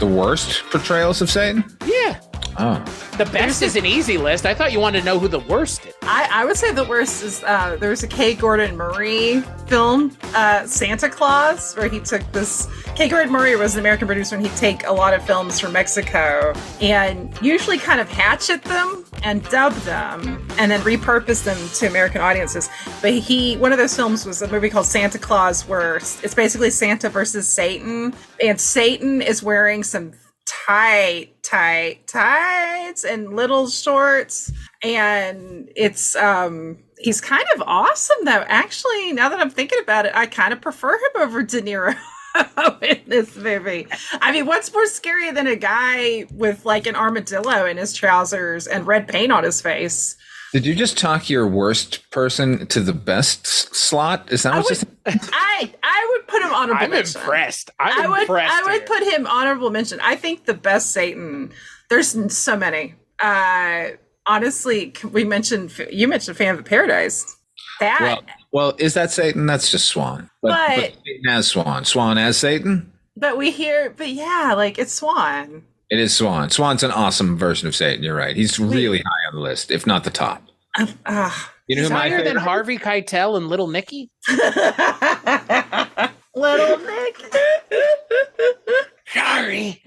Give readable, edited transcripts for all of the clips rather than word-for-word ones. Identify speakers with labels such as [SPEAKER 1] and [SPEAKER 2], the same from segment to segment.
[SPEAKER 1] the worst portrayals of Satan?
[SPEAKER 2] Yeah.
[SPEAKER 1] Oh.
[SPEAKER 2] The best is an easy list. I thought you wanted to know who the worst is.
[SPEAKER 3] I would say the worst is there's a K. Gordon Murray film, Santa Claus, where he took this. K. Gordon Murray was an American producer, and he'd take a lot of films from Mexico and usually kind of hatchet them and dub them and then repurpose them to American audiences. But one of those films was a movie called Santa Claus, where it's basically Santa versus Satan, and Satan is wearing some tights and little shorts, and it's he's kind of awesome though. Actually, now that I'm thinking about it, I kind of prefer him over De Niro in this movie. I mean, what's more scary than a guy with like an armadillo in his trousers and red paint on his face?
[SPEAKER 1] Did you just talk your worst person to the best slot? Is that what you said?
[SPEAKER 3] I would put him honorable mention.
[SPEAKER 2] Impressed.
[SPEAKER 3] I would put him honorable mention. I think the best Satan. There's so many. Honestly, you mentioned Phantom of Paradise.
[SPEAKER 1] Well, is that Satan? That's just Swan. But Satan as Swan. Swan as Satan?
[SPEAKER 3] But yeah, like it's Swan.
[SPEAKER 1] It is Swan. Swan's an awesome version of Satan. You're right. He's really high on the list, if not the top.
[SPEAKER 2] You know who higher than Harvey Keitel and Little Nicky?
[SPEAKER 3] Little Nick.
[SPEAKER 2] Sorry.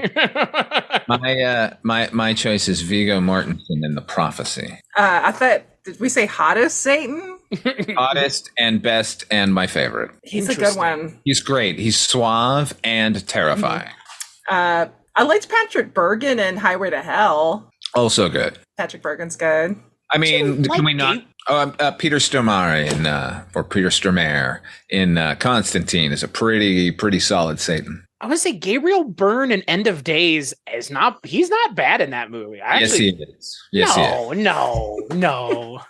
[SPEAKER 1] My choice is Viggo Mortensen in The Prophecy.
[SPEAKER 3] I thought, did we say hottest Satan?
[SPEAKER 1] Hottest and best and my favorite.
[SPEAKER 3] He's a good one.
[SPEAKER 1] He's great. He's suave and terrifying.
[SPEAKER 3] I liked Patrick Bergin in Highway to Hell.
[SPEAKER 1] Also good.
[SPEAKER 3] Patrick Bergin's good.
[SPEAKER 1] I mean, can we not? Peter Stormare or Peter Stormare in Constantine is a pretty solid Satan.
[SPEAKER 2] I would say Gabriel Byrne in End of Days he's not bad in that movie.
[SPEAKER 1] Yes, he is. Yes,
[SPEAKER 2] No.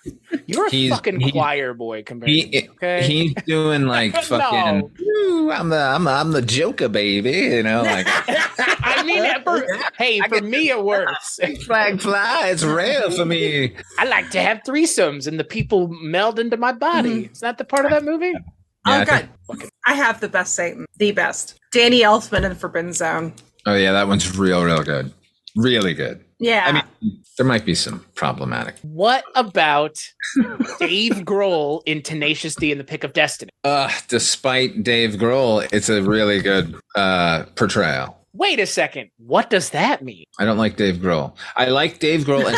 [SPEAKER 2] You're a fucking choir boy compared to me, okay?
[SPEAKER 1] He's doing like fucking, I'm the Joker, baby, you know, like.
[SPEAKER 2] I mean, for me it works.
[SPEAKER 1] Flag fly, it's rare for me.
[SPEAKER 2] I like to have threesomes and the people meld into my body. Mm-hmm. Is that the part of that movie?
[SPEAKER 3] Yeah, God. I have the best Satan. The best. Danny Elfman in Forbidden Zone.
[SPEAKER 1] Oh, yeah, that one's real good. Really good.
[SPEAKER 3] Yeah.
[SPEAKER 1] I mean, there might be some problematic.
[SPEAKER 2] What about Dave Grohl in Tenacious D and The Pick of Destiny?
[SPEAKER 1] Despite Dave Grohl, it's a really good portrayal.
[SPEAKER 2] Wait a second. What does that mean?
[SPEAKER 1] I don't like Dave Grohl. I like Dave Grohl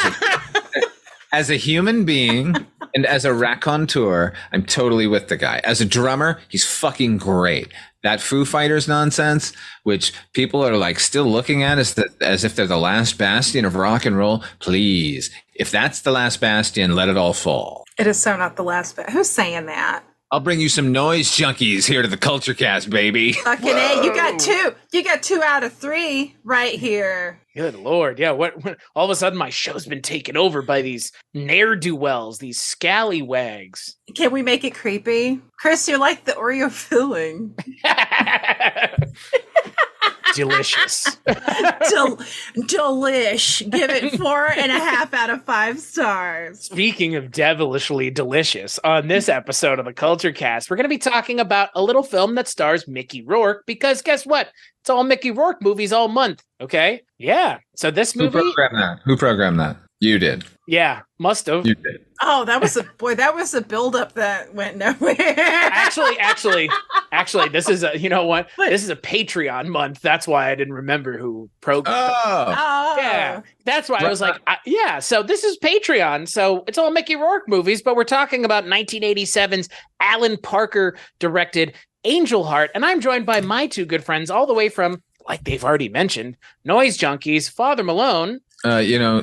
[SPEAKER 1] as a human being. And as a raconteur, I'm totally with the guy. As a drummer, he's fucking great. That Foo Fighters nonsense, which people are like still looking at as if they're the last bastion of rock and roll. Please, if that's the last bastion, let it all fall.
[SPEAKER 3] It is so not the last bastion. Who's saying that?
[SPEAKER 1] I'll bring you some noise junkies here to the Culture Cast, baby.
[SPEAKER 3] Fucking A, you got two. You got 2 out of 3 right here.
[SPEAKER 2] Good Lord. Yeah. What all of a sudden my show's been taken over by these ne'er-do-wells, these scallywags.
[SPEAKER 3] Can we make it creepy? Chris, you're like the Oreo filling.
[SPEAKER 2] Delicious.
[SPEAKER 3] Delish. Give it 4.5 out of 5 stars.
[SPEAKER 2] Speaking of devilishly delicious, on this episode of the Culture Cast, we're going to be talking about a little film that stars Mickey Rourke, because guess what? It's all Mickey Rourke movies all month. Okay. Yeah. So this movie.
[SPEAKER 1] Who programmed that? You did.
[SPEAKER 2] Yeah, must have.
[SPEAKER 1] You did.
[SPEAKER 3] Oh, that was a buildup that went nowhere.
[SPEAKER 2] Actually, this is a, you know what? This is a Patreon month. That's why I didn't remember who programmed.
[SPEAKER 3] Oh.
[SPEAKER 2] Yeah. That's why I was like, yeah. So this is Patreon. So it's all Mickey Rourke movies, but we're talking about 1987's Alan Parker directed Angel Heart, and I'm joined by my 2 good friends all the way from, like they've already mentioned, Noise Junkies, Father Malone.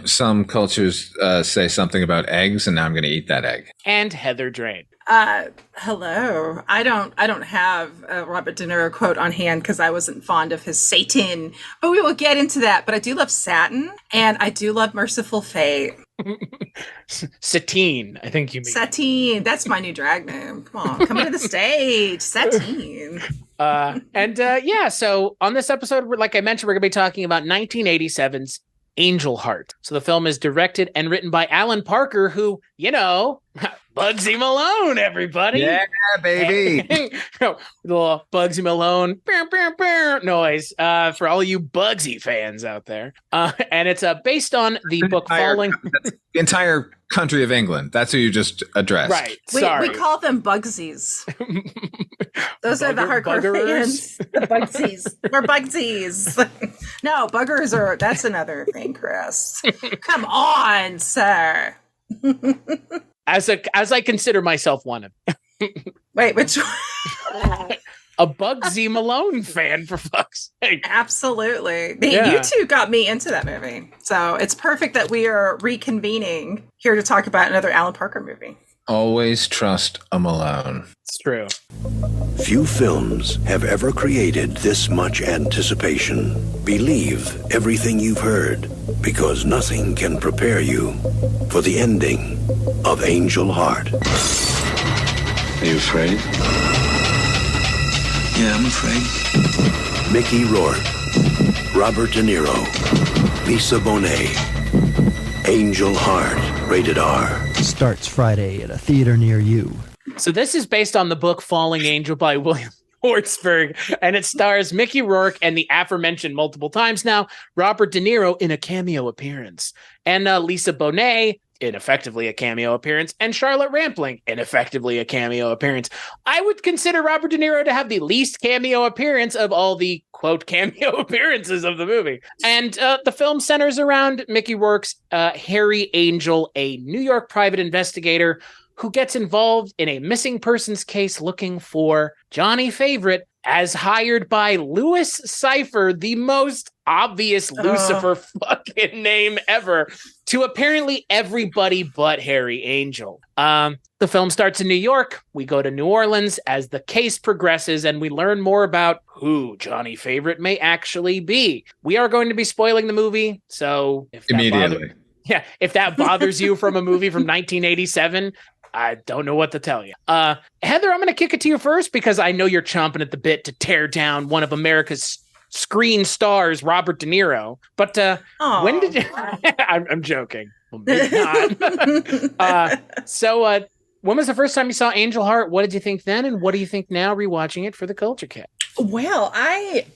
[SPEAKER 1] Some cultures say something about eggs, and now I'm going to eat that egg.
[SPEAKER 2] And Heather Drain.
[SPEAKER 3] Hello. I don't have a Robert De Niro quote on hand because I wasn't fond of his Satan, but we will get into that. But I do love Satin, and I do love Merciful Fate.
[SPEAKER 2] Satine, I think you mean.
[SPEAKER 3] Satine, that's my new drag name. Come on, come to the stage, Satine.
[SPEAKER 2] So on this episode, like I mentioned, we're going to be talking about 1987's Angel Heart. So the film is directed and written by Alan Parker, who, you know, Bugsy Malone, everybody.
[SPEAKER 1] Yeah, baby.
[SPEAKER 2] Little Bugsy Malone noise for all you Bugsy fans out there. And it's based on the book Falling.
[SPEAKER 1] The entire country of England. That's who you just addressed.
[SPEAKER 2] Right. Sorry.
[SPEAKER 3] We call them Bugsies. Those are the hardcore fans. Bugsies. We're Bugsies. No, buggers that's another thing, Chris. Come on, sir.
[SPEAKER 2] As I consider myself one of
[SPEAKER 3] Wait, which one?
[SPEAKER 2] a Bugsy Malone fan, for fuck's sake.
[SPEAKER 3] Absolutely. You two got me into that movie. So it's perfect that we are reconvening here to talk about another Alan Parker movie.
[SPEAKER 1] Always trust a Malone.
[SPEAKER 2] It's true.
[SPEAKER 4] Few films have ever created this much anticipation. Believe everything you've heard, because nothing can prepare you for the ending of Angel Heart.
[SPEAKER 5] Are you afraid? Yeah, I'm afraid.
[SPEAKER 4] Mickey Rourke, Robert De Niro, Lisa Bonet. Angel Heart, rated R.
[SPEAKER 6] Starts Friday at a theater near you.
[SPEAKER 2] So this is based on the book Falling Angel by William Hortzberg, and it stars Mickey Rourke and the aforementioned multiple times now Robert De Niro in a cameo appearance, and Lisa Bonet in effectively a cameo appearance, and Charlotte Rampling in effectively a cameo appearance. I would consider Robert De Niro to have the least cameo appearance of all the quote cameo appearances of the movie. And the film centers around Mickey Rourke's Harry Angel, a New York private investigator who gets involved in a missing persons case looking for Johnny Favorite, as hired by Louis Cypher, the most obvious Lucifer fucking name ever, to apparently everybody but Harry Angel. The film starts in New York. We go to New Orleans as the case progresses, and we learn more about who Johnny Favorite may actually be. We are going to be spoiling the movie, so if if that bothers you from a movie from 1987, I don't know what to tell you. Heather, I'm going to kick it to you first because I know you're chomping at the bit to tear down one of America's screen stars, Robert De Niro. But when did you... I'm joking. Well, maybe not. So when was the first time you saw Angel Heart? What did you think then? And what do you think now rewatching it for the Culture Cat?
[SPEAKER 3] Well, I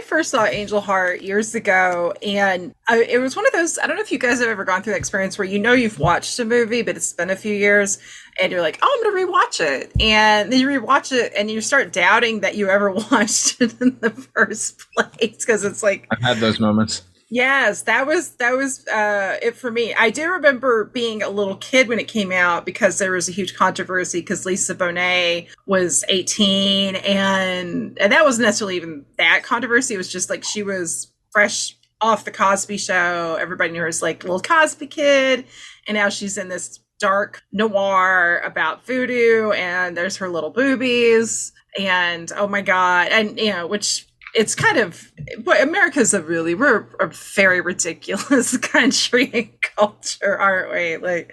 [SPEAKER 3] first saw Angel Heart years ago, and it was one of those, I don't know if you guys have ever gone through that experience where you've watched a movie, but it's been a few years, and you're like, oh, I'm going to rewatch it. And then you rewatch it, and you start doubting that you ever watched it in the first place, because it's like...
[SPEAKER 1] I've had those moments.
[SPEAKER 3] Yes, that was it for me. I do remember being a little kid when it came out because there was a huge controversy because Lisa Bonet was 18 and that wasn't necessarily even that controversy. It was just like she was fresh off the Cosby Show. Everybody knew her as like little Cosby kid, and now she's in this dark noir about voodoo, and there's her little boobies, and oh my god, and which. It's kind of, but America's we're a very ridiculous country and culture, aren't we?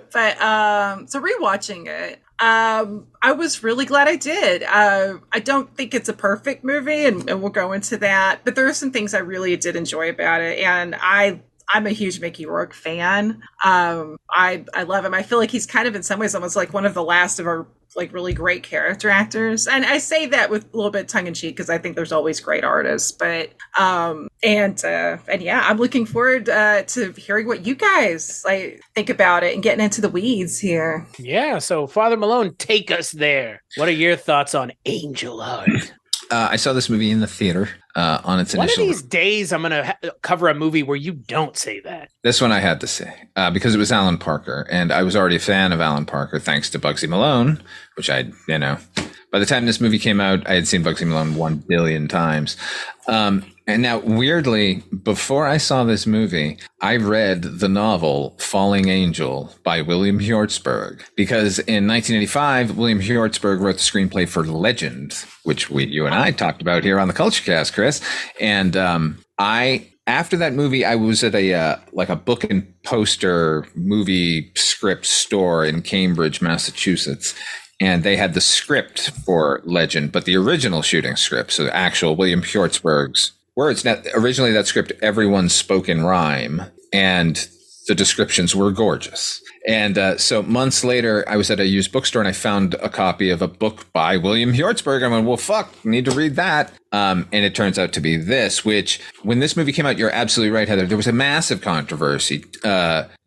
[SPEAKER 3] So rewatching it, I was really glad I did. I don't think it's a perfect movie, and we'll go into that, but there are some things I really did enjoy about it, and I'm a huge Mickey Rourke fan. I love him. I feel like he's kind of in some ways almost like one of the last of our like really great character actors. And I say that with a little bit tongue in cheek because I think there's always great artists, but and yeah, I'm looking forward to hearing what you guys think about it and getting into the weeds here.
[SPEAKER 2] Yeah, so Father Malone, take us there. What are your thoughts on Angel Heart?
[SPEAKER 1] I saw this movie in the theater on its initial...
[SPEAKER 2] One of these days, I'm going to cover a movie where you don't say that.
[SPEAKER 1] This one I had to say, because it was Alan Parker, and I was already a fan of Alan Parker thanks to Bugsy Malone, which by the time this movie came out, I had seen Bugsy Malone 1 billion times. And now, weirdly, before I saw this movie, I read the novel Falling Angel by William Hjortsberg, because in 1985, William Hjortsberg wrote the screenplay for Legend, which you and I talked about here on the Culture Cast, Chris. And after that movie, I was at a book and poster movie script store in Cambridge, Massachusetts. And they had the script for Legend, but the original shooting script, so the actual William Hjortsberg's words. Now, originally that script, everyone spoke in rhyme. And the descriptions were gorgeous. And so months later, I was at a used bookstore and I found a copy of a book by William Hjortsberg. I went, well, fuck, need to read that. And it turns out to be this, which when this movie came out, you're absolutely right, Heather. There was a massive controversy.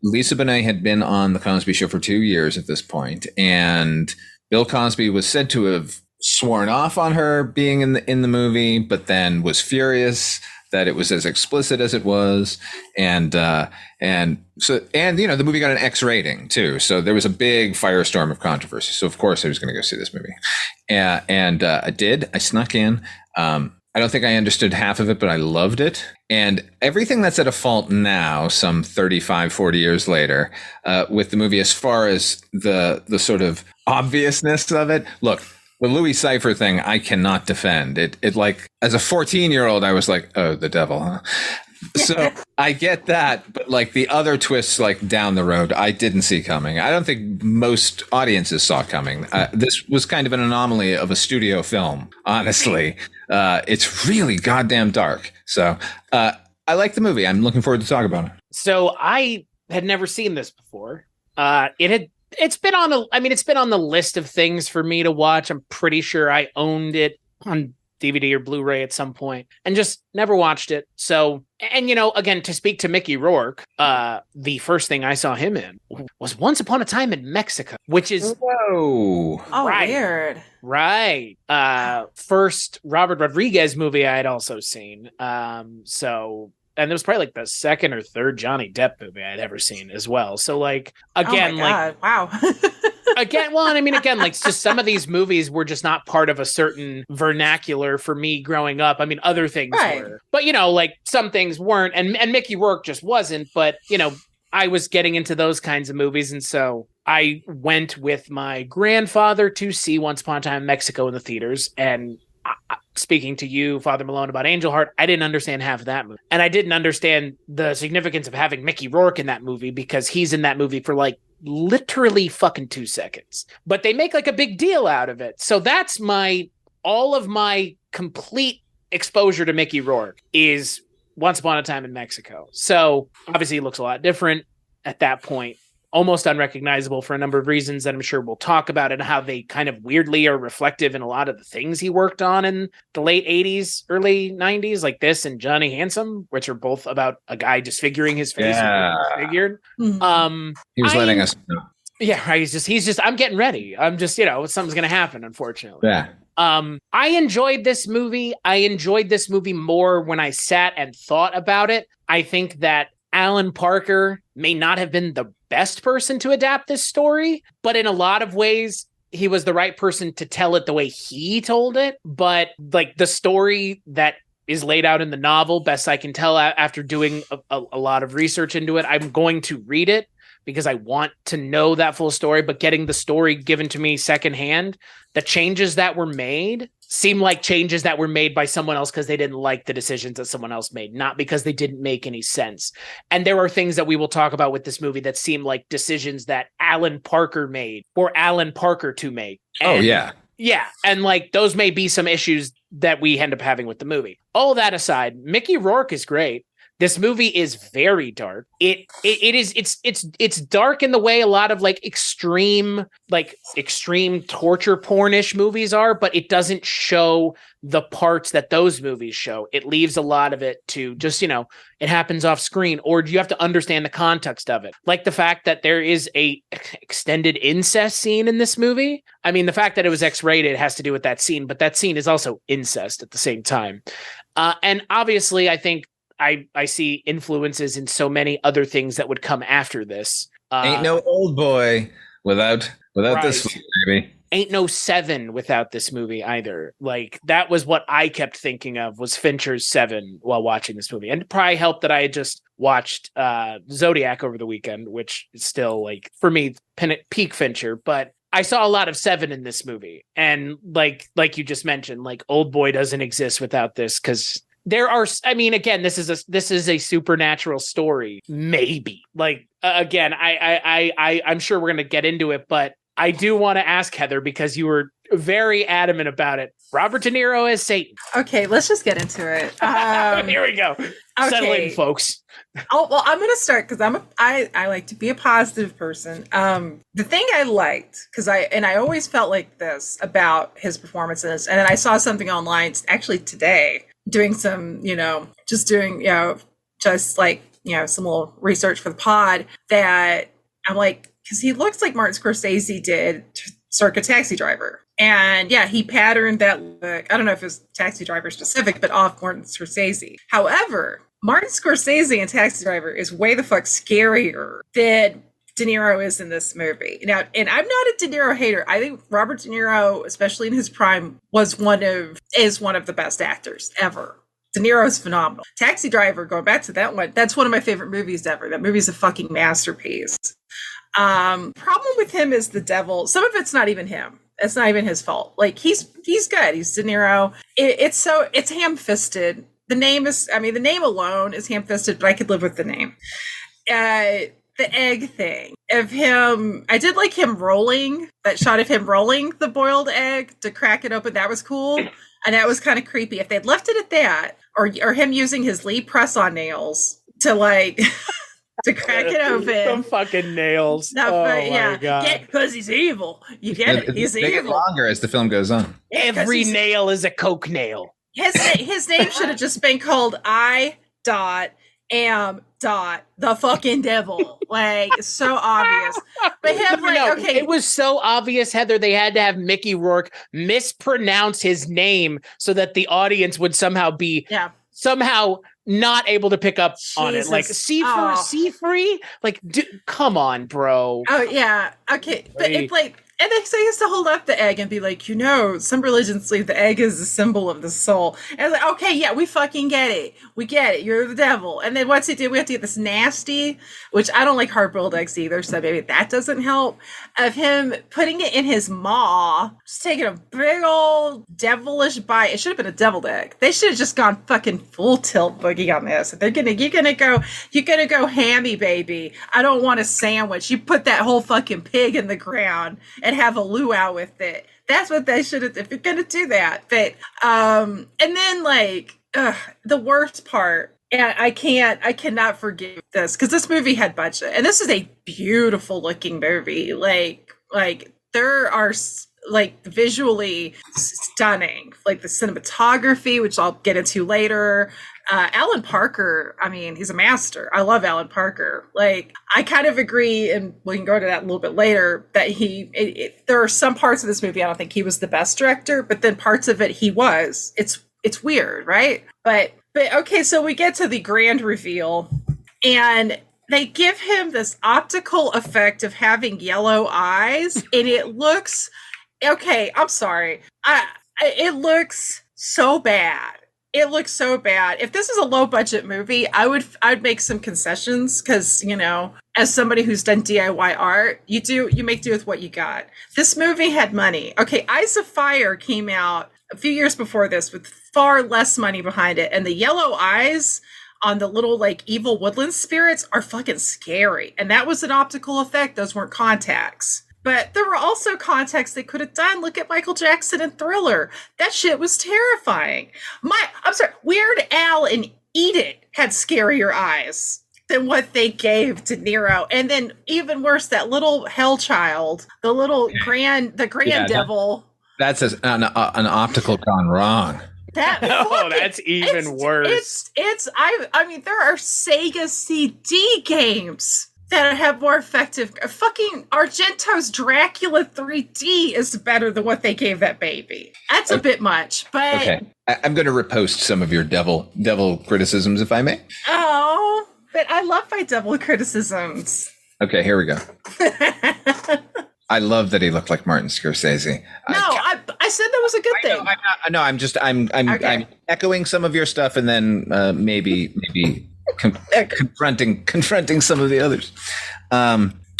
[SPEAKER 1] Lisa Bonet had been on The Cosby Show for 2 years at this point, and Bill Cosby was said to have sworn off on her being in the movie, but then was furious that it was as explicit as it was. And the movie got an X rating too. So there was a big firestorm of controversy. So of course I was going to go see this movie. And I did. I snuck in. I don't think I understood half of it, but I loved it. And everything that's at a fault now, some 35, 40 years later, with the movie, as far as the sort of obviousness of it. Look, the Louis Cypher thing, I cannot defend. It like, as a 14-year-old, I was like, oh, the devil, huh? So I get that, but like the other twists, like down the road, I didn't see coming. I don't think most audiences saw coming. This was kind of an anomaly of a studio film, honestly. It's really goddamn dark. So I like the movie. I'm looking forward to talk about it.
[SPEAKER 2] So I had never seen this before. It's been on the list of things for me to watch. I'm pretty sure I owned it on DVD or Blu-ray at some point and just never watched it. So, and again, to speak to Mickey Rourke, the first thing I saw him in was Once Upon a Time in Mexico, which is
[SPEAKER 1] whoa,
[SPEAKER 2] right,
[SPEAKER 3] weird,
[SPEAKER 2] right? First Robert Rodriguez movie I had also seen. And it was probably like the second or third Johnny Depp movie I'd ever seen as well. So like, again,
[SPEAKER 3] wow.
[SPEAKER 2] Again, like just some of these movies were just not part of a certain vernacular for me growing up. I mean, other things were, but like some things weren't, and Mickey Rourke just wasn't. But I was getting into those kinds of movies, and so I went with my grandfather to see Once Upon a Time in Mexico in the theaters. And speaking to you, Father Malone, about Angel Heart, I didn't understand half of that movie, and I didn't understand the significance of having Mickey Rourke in that movie because he's in that movie for like literally fucking 2 seconds, but they make like a big deal out of it. So that's all of my complete exposure to Mickey Rourke is Once Upon a Time in Mexico. So obviously he looks a lot different at that point, almost unrecognizable for a number of reasons that I'm sure we'll talk about, and how they kind of weirdly are reflective in a lot of the things he worked on in the late 80s, early 90s, like this and Johnny Handsome, which are both about a guy disfiguring his face.
[SPEAKER 1] Yeah.
[SPEAKER 2] Disfigured.
[SPEAKER 1] He was letting us know.
[SPEAKER 2] Yeah, right. He's just, I'm getting ready. I'm just, something's going to happen, unfortunately.
[SPEAKER 1] Yeah.
[SPEAKER 2] I enjoyed this movie. I enjoyed this movie more when I sat and thought about it. I think that Alan Parker may not have been the best person to adapt this story, but in a lot of ways, he was the right person to tell it the way he told it. But like the story that is laid out in the novel, best I can tell after doing a lot of research into it, I'm going to read it because I want to know that full story, but getting the story given to me secondhand, the changes that were made seem like changes that were made by someone else because they didn't like the decisions that someone else made, not because they didn't make any sense. And there are things that we will talk about with this movie that seem like decisions that Alan Parker made for Alan Parker to make. And yeah. And like those may be some issues that we end up having with the movie. All that aside, Mickey Rourke is great. This movie is very dark. It's dark in the way a lot of like extreme torture pornish movies are, but it doesn't show the parts that those movies show. It leaves a lot of it to just, it happens off screen, or do you have to understand the context of it? Like the fact that there is a extended incest scene in this movie. I mean, the fact that it was X-rated has to do with that scene, but that scene is also incest at the same time. And obviously I think I see influences in so many other things that would come after this.
[SPEAKER 1] Ain't no Old Boy without
[SPEAKER 2] right.
[SPEAKER 1] This baby.
[SPEAKER 2] Ain't no Seven without this movie either. Like that was what I kept thinking of was Fincher's Seven while watching this movie. And it probably helped that I had just watched Zodiac over the weekend, which is still like for me peak Fincher, but I saw a lot of Seven in this movie. And like you just mentioned, like Old Boy doesn't exist without this because there are, I mean, again, this is a supernatural story. Maybe like, again, I'm sure we're going to get into it, but I do want to ask Heather, because you were very adamant about it. Robert De Niro as Satan.
[SPEAKER 3] Okay, let's just get into it.
[SPEAKER 2] Here we go. Settle in, folks.
[SPEAKER 3] Oh well, I'm gonna start because I like to be a positive person. The thing I liked I always felt like this about his performances, and then I saw something online actually today, doing some some little research for the pod, that I'm like, because he looks like Martin Scorsese did circa Taxi Driver. And yeah, he patterned that look. I don't know if it's Taxi Driver specific, but off Martin Scorsese. However, Martin Scorsese in Taxi Driver is way the fuck scarier than De Niro is in this movie. Now, and I'm not a De Niro hater. I think Robert De Niro, especially in his prime, is one of the best actors ever. De Niro is phenomenal. Taxi Driver, going back to that one, that's one of my favorite movies ever. That movie's a fucking masterpiece. Problem with him is the devil. Some of it's not even him. It's not even his fault. Like he's good. He's De Niro. It's ham-fisted. The name alone is ham-fisted, but I could live with the name. The egg thing of him, I did like him rolling, that shot of him rolling the boiled egg to crack it open. That was cool. And that was kind of creepy. If they'd left it at that, or him using his Lee press-on nails to like to crack it open.
[SPEAKER 2] Some fucking nails.
[SPEAKER 3] No,
[SPEAKER 2] my God.
[SPEAKER 3] Because he's evil. You get it? He's evil.
[SPEAKER 1] It longer as the film goes on.
[SPEAKER 2] Every nail is a Coke nail.
[SPEAKER 3] His name should have just been called I.am. The fucking devil. Like, so obvious. But him, okay.
[SPEAKER 2] It was so obvious, Heather, they had to have Mickey Rourke mispronounce his name so that the audience would somehow not able to pick up on it. Like, C-free? Like, come on, bro.
[SPEAKER 3] Oh, yeah. Okay. But it's like, and they say he has to hold up the egg and be like, some religions believe the egg is a symbol of the soul. And it's like, okay, yeah, we fucking get it. We get it. You're the devil. And then what's he do? We have to get this nasty, which I don't like hard-boiled eggs either, so maybe that doesn't help, of him putting it in his maw, just taking a big old devilish bite. It should have been a deviled egg. They should have just gone fucking full tilt boogie on this. You're gonna go hammy, baby. I don't want a sandwich. You put that whole fucking pig in the ground and have a luau with it. That's what they should have, if you're gonna do that. But and then the worst part, and I cannot forgive this, because this movie had budget, and this is a beautiful looking movie. Like there are visually stunning, like the cinematography, which I'll get into later. Alan Parker, I mean, he's a master. I love Alan Parker. Like, I kind of agree, and we can go to that a little bit later, that there are some parts of this movie I don't think he was the best director, but then parts of it he was. It's weird, right? But okay, so we get to the grand reveal, and they give him this optical effect of having yellow eyes, and it looks, okay, I'm sorry. It looks so bad. It looks so bad. If this is a low budget movie, I'd make some concessions, because, as somebody who's done DIY art, you make do with what you got. This movie had money. Okay, Eyes of Fire came out a few years before this with far less money behind it, and the yellow eyes on the little evil woodland spirits are fucking scary. And that was an optical effect. Those weren't contacts. But there were also contexts they could have done. Look at Michael Jackson in Thriller. That shit was terrifying. I'm sorry, Weird Al and Eat It had scarier eyes than what they gave De Niro. And then even worse, that little hell child, the little grand devil.
[SPEAKER 1] That's an optical gone wrong.
[SPEAKER 2] That's even worse.
[SPEAKER 3] I mean, there are Sega CD games that have more effective. Fucking Argento's Dracula 3D is better than what they gave that baby. That's a bit much, but
[SPEAKER 1] okay. I'm going to repost some of your devil criticisms, if I may.
[SPEAKER 3] Oh, but I love my devil criticisms.
[SPEAKER 1] Okay, here we go. I love that he looked like Martin Scorsese.
[SPEAKER 3] I said that was a good thing.
[SPEAKER 1] I'm echoing some of your stuff, and then maybe confronting some of the others.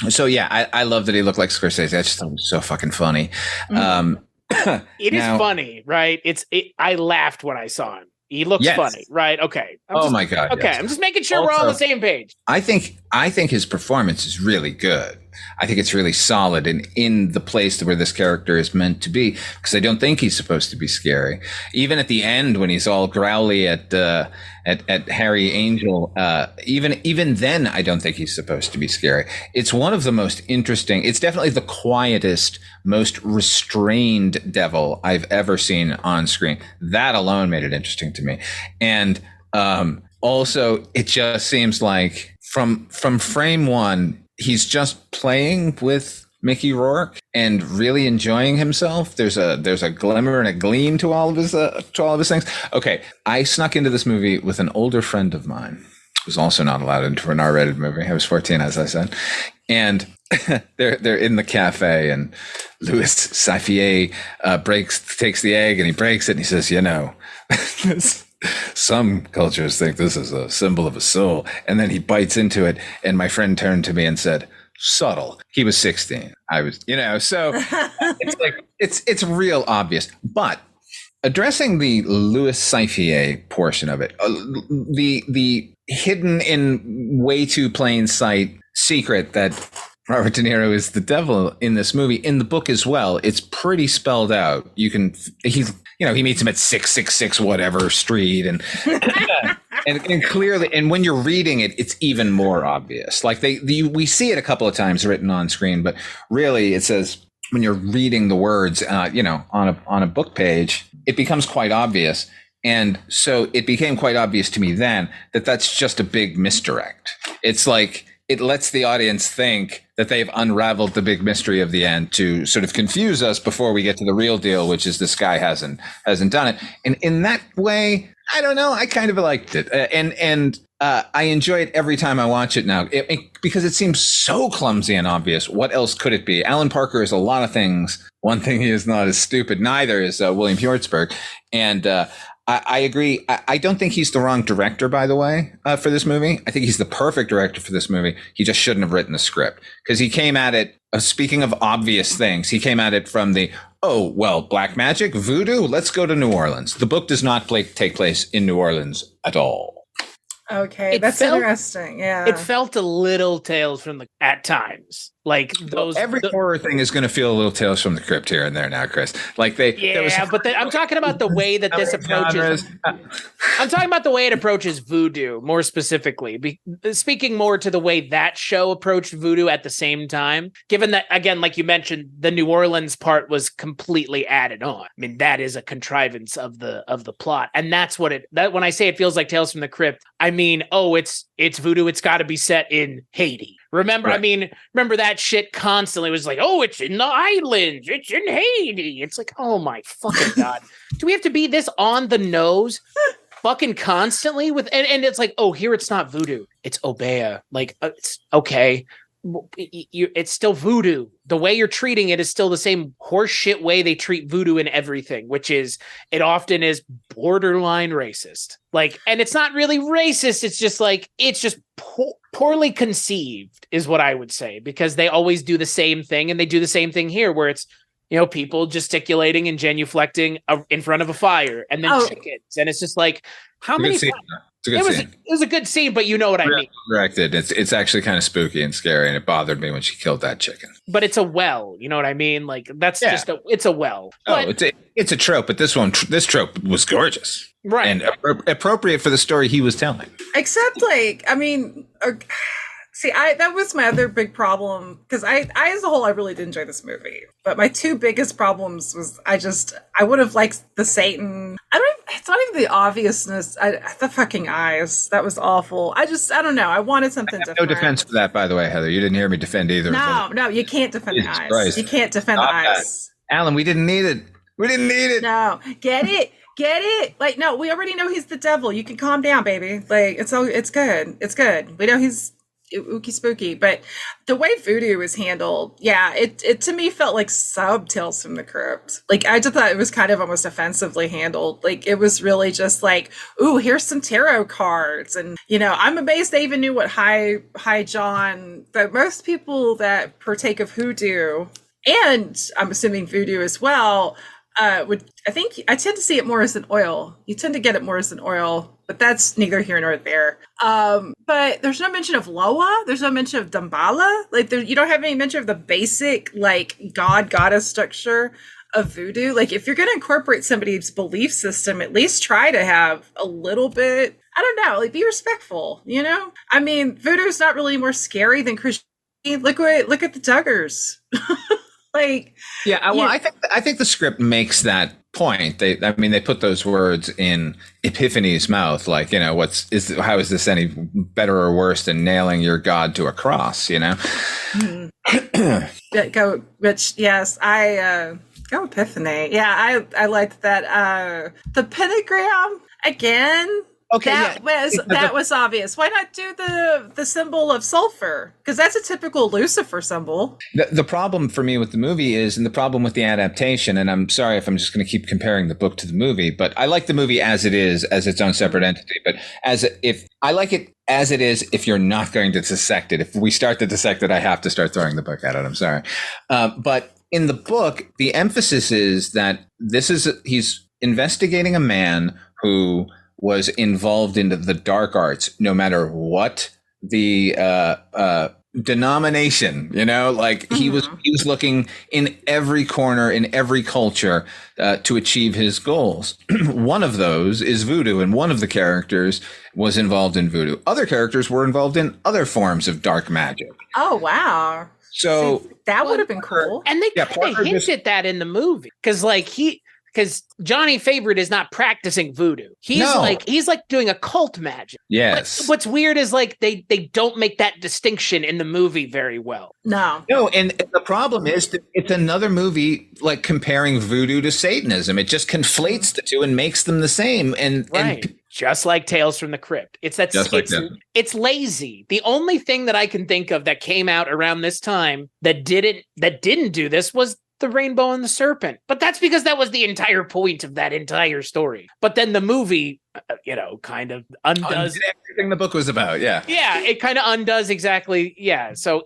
[SPEAKER 1] So yeah, I love that he looked like Scorsese. I just thought it was so fucking funny.
[SPEAKER 2] It is funny, right? I laughed when I saw him. He looks funny, right? Okay.
[SPEAKER 1] My God.
[SPEAKER 2] Okay,
[SPEAKER 1] yes.
[SPEAKER 2] I'm just making sure we're all on the same page.
[SPEAKER 1] I think his performance is really good. I think it's really solid and in the place where this character is meant to be, because I don't think he's supposed to be scary. Even at the end when he's all growly at Harry Angel, even then I don't think he's supposed to be scary. It's one of the most interesting. It's definitely the quietest, most restrained devil I've ever seen on screen. That alone made it interesting to me. And also, it just seems like from frame one, he's just playing with Mickey Rourke and really enjoying himself. There's a glimmer and a gleam to all of his things. Okay, I snuck into this movie with an older friend of mine who's also not allowed into an R-rated movie. I was 14, as I said, and they're in the cafe, and Louis Saffier takes the egg and he breaks it and he says, you know, some cultures think this is a symbol of a soul, and then he bites into it, and my friend turned to me and said, subtle. He was 16. I was, so it's like it's real obvious. But addressing the Louis Saffier portion of it, the hidden in way too plain sight secret that Robert De Niro is the devil in this movie, in the book as well, it's pretty spelled out. He meets him at 666 whatever street, and and clearly, and when you're reading it, it's even more obvious. Like we see it a couple of times written on screen, but really it says when you're reading the words, on a book page, it becomes quite obvious. And so it became quite obvious to me then that that's just a big misdirect. It's like it lets the audience think that they've unraveled the big mystery of the end to sort of confuse us before we get to the real deal, which is this guy hasn't done it. And in that way, I don't know, I kind of liked it. And I enjoy it every time I watch it now because it seems so clumsy and obvious. What else could it be? Alan Parker is a lot of things. One thing he is not is stupid. Neither is William Hjortsberg. And I agree. I don't think he's the wrong director, by the way, for this movie. I think he's the perfect director for this movie. He just shouldn't have written the script because he came at it, speaking of obvious things, he came at it from the, black magic, voodoo, let's go to New Orleans. The book does not take place in New Orleans at all.
[SPEAKER 3] Okay, that's interesting. Yeah.
[SPEAKER 2] It felt a little Tales from the at times. Like those
[SPEAKER 1] every horror thing is going to feel a little Tales from the Crypt here and there now, Chris. Like
[SPEAKER 2] I'm talking about the way that this approaches. I'm talking about the way it approaches voodoo more specifically. Speaking more to the way that show approached voodoo at the same time. Given that, again, like you mentioned, the New Orleans part was completely added on. I mean, that is a contrivance of the plot, and that's what when I say it feels like Tales from the Crypt, I mean, it's voodoo. It's got to be set in Haiti. Remember, right. Remember that shit constantly was like, it's in the islands, it's in Haiti. It's like, oh my fucking God. Do we have to be this on the nose fucking constantly with, and it's like, here it's not voodoo, it's Obeah. Like, it's okay. It's still voodoo. The way you're treating it is still the same horseshit way they treat voodoo in everything, which is it often is borderline racist. Like, and it's not really racist. It's just like, it's just poorly conceived is what I would say, because they always do the same thing, and they do the same thing here where it's, people gesticulating and genuflecting in front of a fire, and then chickens. And it's just like, how many times? It was a good scene, but you know what I mean.
[SPEAKER 1] Corrected. It's actually kind of spooky and scary, and it bothered me when she killed that chicken.
[SPEAKER 2] But it's a well, you know what I mean? Like it's a well. But,
[SPEAKER 1] it's a trope, but this trope was gorgeous,
[SPEAKER 2] right?
[SPEAKER 1] And appropriate for the story he was telling.
[SPEAKER 3] Except, that was my other big problem, because I as a whole, I really did enjoy this movie. But my two biggest problems was I would have liked the Satan. It's not even the obviousness. The fucking eyes. That was awful. I don't know. I wanted something different.
[SPEAKER 1] No defense for that, by the way, Heather. You didn't hear me defend either.
[SPEAKER 3] No, you can't defend
[SPEAKER 1] Jesus
[SPEAKER 3] the eyes.
[SPEAKER 1] Christ.
[SPEAKER 3] You can't defend the eyes.
[SPEAKER 1] Alan, we didn't need it.
[SPEAKER 3] No, get it. Like, no, we already know he's the devil. You can calm down, baby. Like, it's good. It's good. We know he's ooky spooky, but the way voodoo was handled, it to me felt like Tales from the Crypt. Like, I just thought it was kind of almost offensively handled. Like, it was really just like, ooh, here's some tarot cards, and I'm amazed they even knew what High John. That most people that partake of hoodoo, and I'm assuming voodoo as well, Which I think I tend to see it more as an oil. You tend to get it more as an oil, but that's neither here nor there. But there's no mention of Loa. There's no mention of Damballa. Like you don't have any mention of the basic like goddess structure of voodoo. Like if you're going to incorporate somebody's belief system, at least try to have a little bit. I don't know. Like be respectful. You know. I mean, voodoo's not really more scary than Christianity. Look at the Duggars. Like,
[SPEAKER 1] yeah, well, I think the script makes that point. They put those words in Epiphany's mouth, like, you know, how is this any better or worse than nailing your God to a cross? You know,
[SPEAKER 3] go Epiphany. Yeah, I liked that. The pentagram again.
[SPEAKER 1] Okay,
[SPEAKER 3] that was obvious. Why not do the symbol of sulfur? Because that's a typical Lucifer symbol.
[SPEAKER 1] The problem for me with the movie is, and the problem with the adaptation, and I'm sorry if I'm just going to keep comparing the book to the movie, but I like the movie as it is, as its own separate entity. But I like it as it is, if you're not going to dissect it. If we start to dissect it, I have to start throwing the book at it. I'm sorry, but in the book, the emphasis is that he's investigating a man who was involved into the dark arts, no matter what the denomination, you know, like he was looking in every corner, in every culture to achieve his goals. One of those is voodoo, and one of the characters was involved in voodoo. Other characters were involved in other forms of dark magic.
[SPEAKER 3] Oh, wow.
[SPEAKER 1] So
[SPEAKER 3] that would have been cool.
[SPEAKER 2] And they kind of hinted that in the movie, because Johnny Favorite is not practicing voodoo. He's like doing occult magic.
[SPEAKER 1] Yes.
[SPEAKER 2] But what's weird is like they don't make that distinction in the movie very well.
[SPEAKER 3] No,
[SPEAKER 1] and the problem is that it's another movie like comparing voodoo to Satanism. It just conflates the two and makes them the same. And
[SPEAKER 2] just like Tales from the Crypt. It's lazy. The only thing that I can think of that came out around this time that didn't do this was The Rainbow and the Serpent. But that's because that was the entire point of that entire story. But then the movie, kind of undoes
[SPEAKER 1] everything the book was about. Yeah.
[SPEAKER 2] Yeah, it kind of undoes exactly. Yeah. So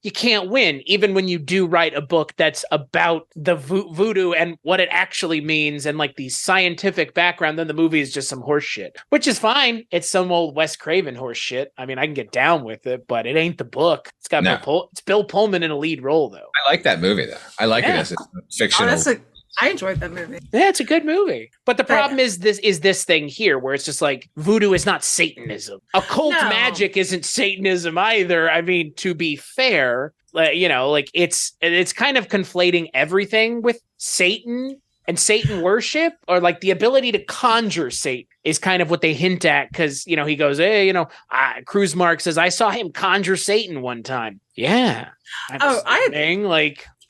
[SPEAKER 2] you can't win, even when you do write a book that's about the voodoo and what it actually means and like the scientific background. Then the movie is just some horse shit, which is fine. It's some old Wes Craven horse shit. I mean, I can get down with it, but it ain't the book. It's got it's Bill Pullman in a lead role, though.
[SPEAKER 1] I like that movie, though. I like it as a fictional.
[SPEAKER 3] I enjoyed that movie.
[SPEAKER 2] Yeah, it's a good movie. But the problem is this thing here where it's just like voodoo is not Satanism. Occult magic isn't Satanism either. I mean, to be fair, it's kind of conflating everything with Satan and Satan worship, or like the ability to conjure Satan is kind of what they hint at. Cause he goes, hey, Cruise Mark says, I saw him conjure Satan one time. Yeah.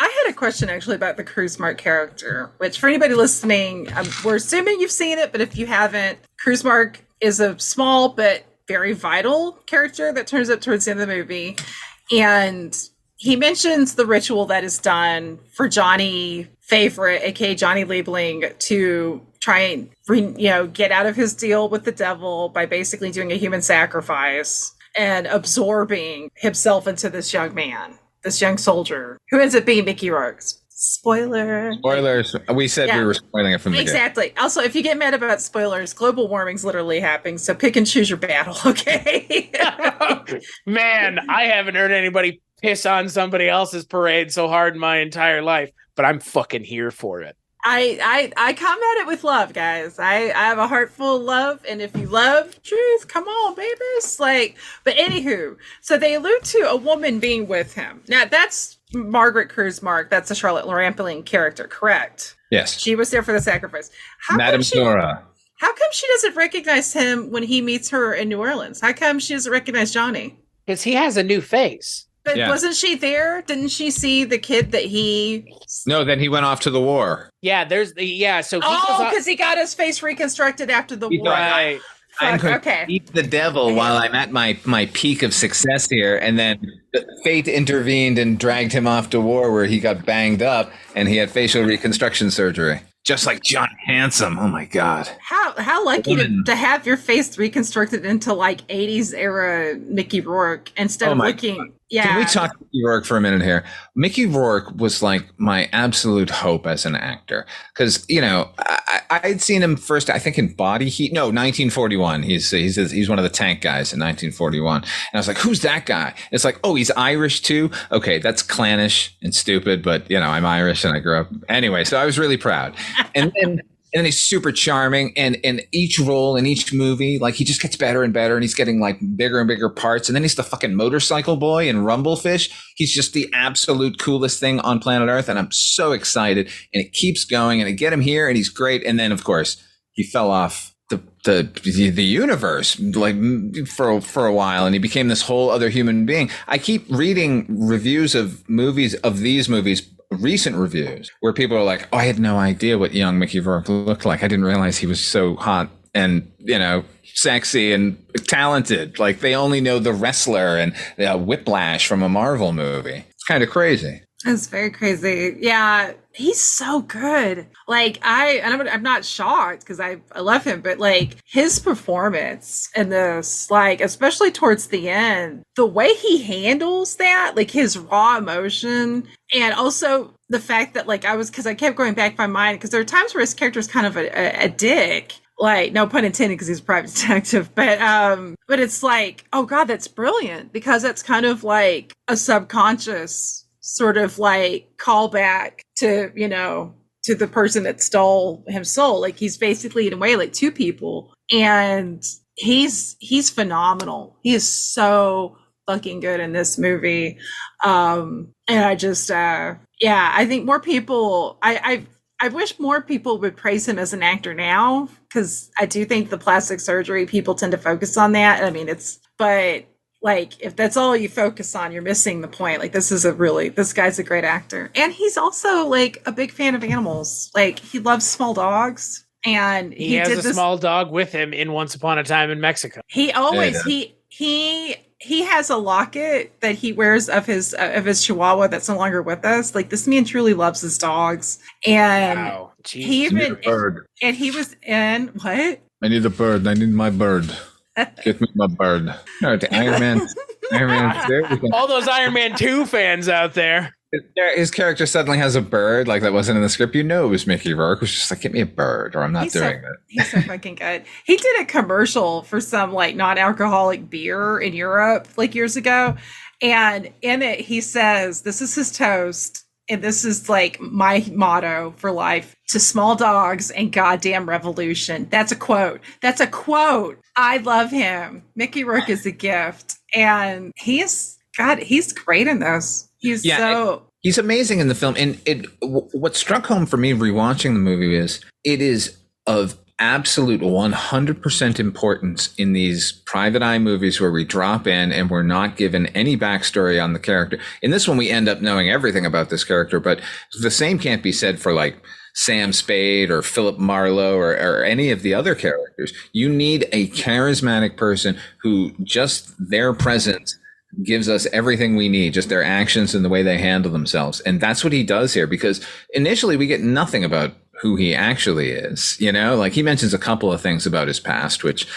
[SPEAKER 3] I had a question actually about the Cruise Mark character, which for anybody listening, we're assuming you've seen it, but if you haven't, Cruise Mark is a small but very vital character that turns up towards the end of the movie. And he mentions the ritual that is done for Johnny Favorite, aka Johnny Liebling, to try and get out of his deal with the devil by basically doing a human sacrifice and absorbing himself into this young man. This young soldier who ends up being Mickey Rourke. Spoilers.
[SPEAKER 1] We said we were spoiling it from the beginning.
[SPEAKER 3] Exactly. Also, if you get mad about spoilers, global warming's literally happening, so pick and choose your battle, okay?
[SPEAKER 2] Man, I haven't heard anybody piss on somebody else's parade so hard in my entire life, but I'm fucking here for it.
[SPEAKER 3] I come at it with love, guys. I have a heart full of love, and if you love truth, come on, babies. But anywho, so they allude to a woman being with him. Now, that's Margaret Cruise Mark. That's the Charlotte Rampling character, correct?
[SPEAKER 1] Yes.
[SPEAKER 3] She was there for the sacrifice.
[SPEAKER 1] Madame Nora.
[SPEAKER 3] How come she doesn't recognize him when he meets her in New Orleans? How come she doesn't recognize Johnny?
[SPEAKER 2] Because he has a new face.
[SPEAKER 3] But wasn't she there? Didn't she see the kid that he...
[SPEAKER 1] No, then he went off to the war.
[SPEAKER 2] Yeah, so
[SPEAKER 3] because he got his face reconstructed after the war.
[SPEAKER 2] Right.
[SPEAKER 1] I'm going to beat the devil while I'm at my peak of success here, and then fate intervened and dragged him off to war where he got banged up and he had facial reconstruction surgery. Just like John Handsome. Oh my God.
[SPEAKER 3] How lucky to have your face reconstructed into like 80s era Mickey Rourke instead of looking Yeah.
[SPEAKER 1] Can we talk Mickey Rourke for a minute here? Mickey Rourke was like my absolute hope as an actor because I'd seen him first, I think in Body Heat. No, 1941. He's one of the tank guys in 1941, and I was like, who's that guy? And it's like, oh, he's Irish too. Okay, that's clannish and stupid, but I'm Irish and I grew up anyway, so I was really proud. And then he's super charming, and each role in each movie, like he just gets better and better, and he's getting like bigger and bigger parts. And then he's the fucking motorcycle boy in Rumblefish. He's just the absolute coolest thing on planet Earth, and I'm so excited. And it keeps going, and I get him here, and he's great. And then, of course, he fell off the universe like for a while, and he became this whole other human being. I keep reading reviews of these movies. Recent reviews where people are like, oh, I had no idea what young Mickey Rourke looked like. I didn't realize he was so hot and, sexy and talented. Like they only know the wrestler and Whiplash from a Marvel movie. It's kind of crazy.
[SPEAKER 3] It's very crazy. Yeah, he's so good. Like I'm not shocked because I love him, but like his performance in this, like especially towards the end, the way he handles that, like his raw emotion, and also the fact that like because I kept going back in my mind because there are times where his character is kind of a dick. Like, no pun intended, because he's a private detective, but it's like, oh God, that's brilliant because that's kind of like a subconscious sort of like callback to to the person that stole his soul. Like he's basically in a way like two people, and he's phenomenal. He is so fucking good in this movie. And I just I think more people I wish more people would praise him as an actor now, because I do think the plastic surgery people tend to focus on that. I mean, but like if that's all you focus on, you're missing the point. Like this guy's a great actor, and he's also like a big fan of animals. Like he loves small dogs, and
[SPEAKER 2] he has a small dog with him in Once Upon a Time in Mexico.
[SPEAKER 3] He always he has a locket that he wears of his Chihuahua that's no longer with us. Like this man truly loves his dogs, and
[SPEAKER 2] wow.
[SPEAKER 3] he even and he was in what?
[SPEAKER 1] I need a bird. I need my bird. Get me my bird. No, the Iron Man.
[SPEAKER 2] All those Iron Man 2 fans out there.
[SPEAKER 1] His character suddenly has a bird, like that wasn't in the script. It was Mickey Rourke. It was just like, get me a bird, or I'm not doing it.
[SPEAKER 3] He's so fucking good. He did a commercial for some like non-alcoholic beer in Europe like years ago, and in it he says, "This is his toast, and this is like my motto for life: to small dogs and goddamn revolution." That's a quote. I love him. Mickey Rourke is a gift, and he's great in this. He's
[SPEAKER 1] amazing in the film. And what struck home for me rewatching the movie is it is of absolute 100% importance in these private eye movies where we drop in and we're not given any backstory on the character. In this one, we end up knowing everything about this character, but the same can't be said for like Sam Spade or Philip Marlowe or any of the other characters. You need a charismatic person who just their presence gives us everything we need, just their actions and the way they handle themselves. And that's what he does here, because initially we get nothing about who he actually is. Like he mentions a couple of things about his past, which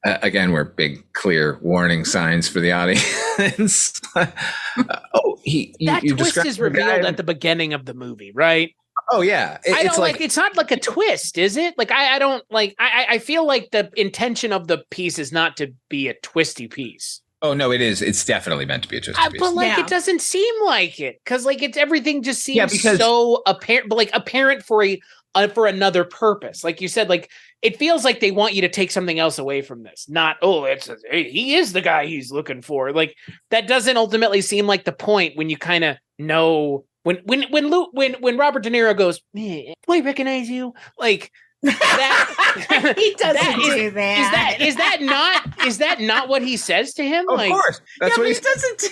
[SPEAKER 1] again, were big, clear warning signs for the audience.
[SPEAKER 2] That twist is revealed at the beginning of the movie, right?
[SPEAKER 1] Oh yeah.
[SPEAKER 2] It's not like a twist, is it? Like I don't like, I feel like the intention of the piece is not to be a twisty piece.
[SPEAKER 1] Oh no, it is. It's definitely meant to be a twisty piece.
[SPEAKER 2] But like, it doesn't seem like it, because like everything just seems so apparent, but like apparent for another purpose. Like you said, like it feels like they want you to take something else away from this. Not he is the guy he's looking for. Like that doesn't ultimately seem like the point when you kind of know when Robert De Niro goes, "Do I recognize you?" Like. That
[SPEAKER 3] he doesn't do that.
[SPEAKER 2] Is that not what he says to him?
[SPEAKER 1] Of course, that's what
[SPEAKER 3] he doesn't do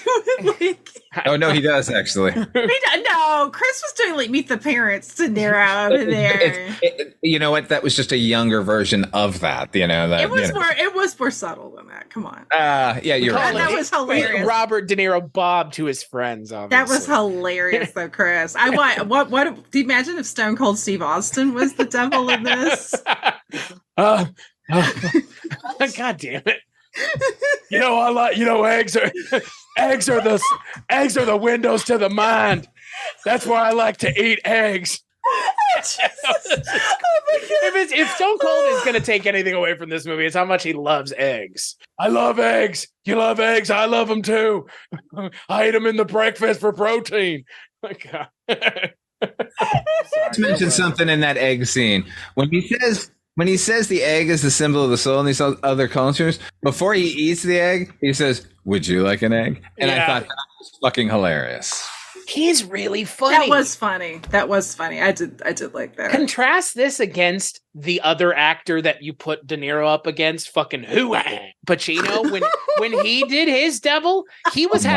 [SPEAKER 3] it. Like,
[SPEAKER 1] oh no, he does actually.
[SPEAKER 3] No, Chris was doing like Meet the Parents to Niro over there.
[SPEAKER 1] You know what? That was just a younger version of that.
[SPEAKER 3] It was more subtle than that. Come on.
[SPEAKER 1] Yeah, you're right.
[SPEAKER 3] That was hilarious.
[SPEAKER 2] Robert De Niro Bob to his friends. Obviously.
[SPEAKER 3] That was hilarious, though, Chris. What? Do you imagine if Stone Cold Steve Austin was the devil in this?
[SPEAKER 2] God damn it. I like, eggs are the windows to the mind. That's why I like to eat eggs. If Stone Cold is going to take anything away from this movie, it's how much he loves eggs. I love eggs. You love eggs? I love them too. I eat them in the breakfast for protein. My God.
[SPEAKER 1] Let's mention something in that egg scene. When he says the egg is the symbol of the soul in these other cultures, before he eats the egg, he says, "Would you like an egg?" And I thought that was fucking hilarious.
[SPEAKER 2] He's really funny.
[SPEAKER 3] That was funny. I did like that.
[SPEAKER 2] Contrast this against the other actor that you put De Niro up against, fucking Pacino. When he did his Devil, he was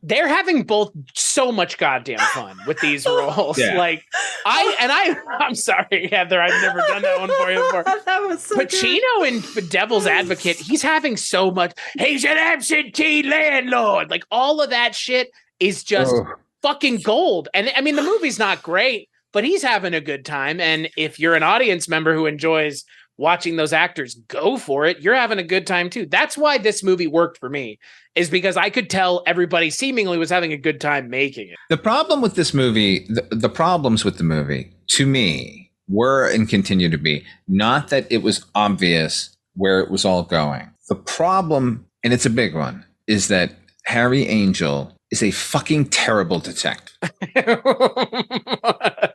[SPEAKER 2] they're having both so much goddamn fun with these roles. Yeah. Like I'm sorry, Heather, I've never done that one for you before.
[SPEAKER 3] That was so
[SPEAKER 2] Pacino in Devil's Advocate, he's having so much. He's an absentee landlord. Like all of that shit is just fucking gold. And I mean, the movie's not great, but he's having a good time. And if you're an audience member who enjoys watching those actors go for it, you're having a good time too. That's why this movie worked for me, is because I could tell everybody seemingly was having a good time making it.
[SPEAKER 1] The problem with this movie, the problems with the movie, to me, were and continue to be not that it was obvious where it was all going. The problem, and it's a big one, is that Harry Angel is a fucking terrible detective.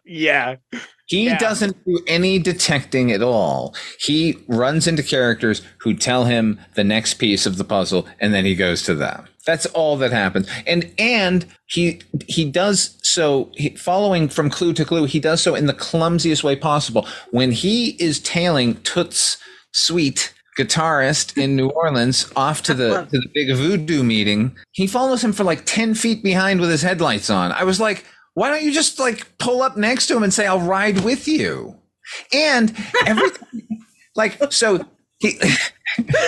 [SPEAKER 2] Yeah.
[SPEAKER 1] He doesn't do any detecting at all. He runs into characters who tell him the next piece of the puzzle, and then he goes to them. That's all that happens. And he does so, following from clue to clue, he does so in the clumsiest way possible. When he is tailing Toots Sweet, guitarist in New Orleans, off to the big voodoo meeting, he follows him for like 10 feet behind with his headlights on. I was like, why don't you just like pull up next to him and say, "I'll ride with you"? And everything, so he's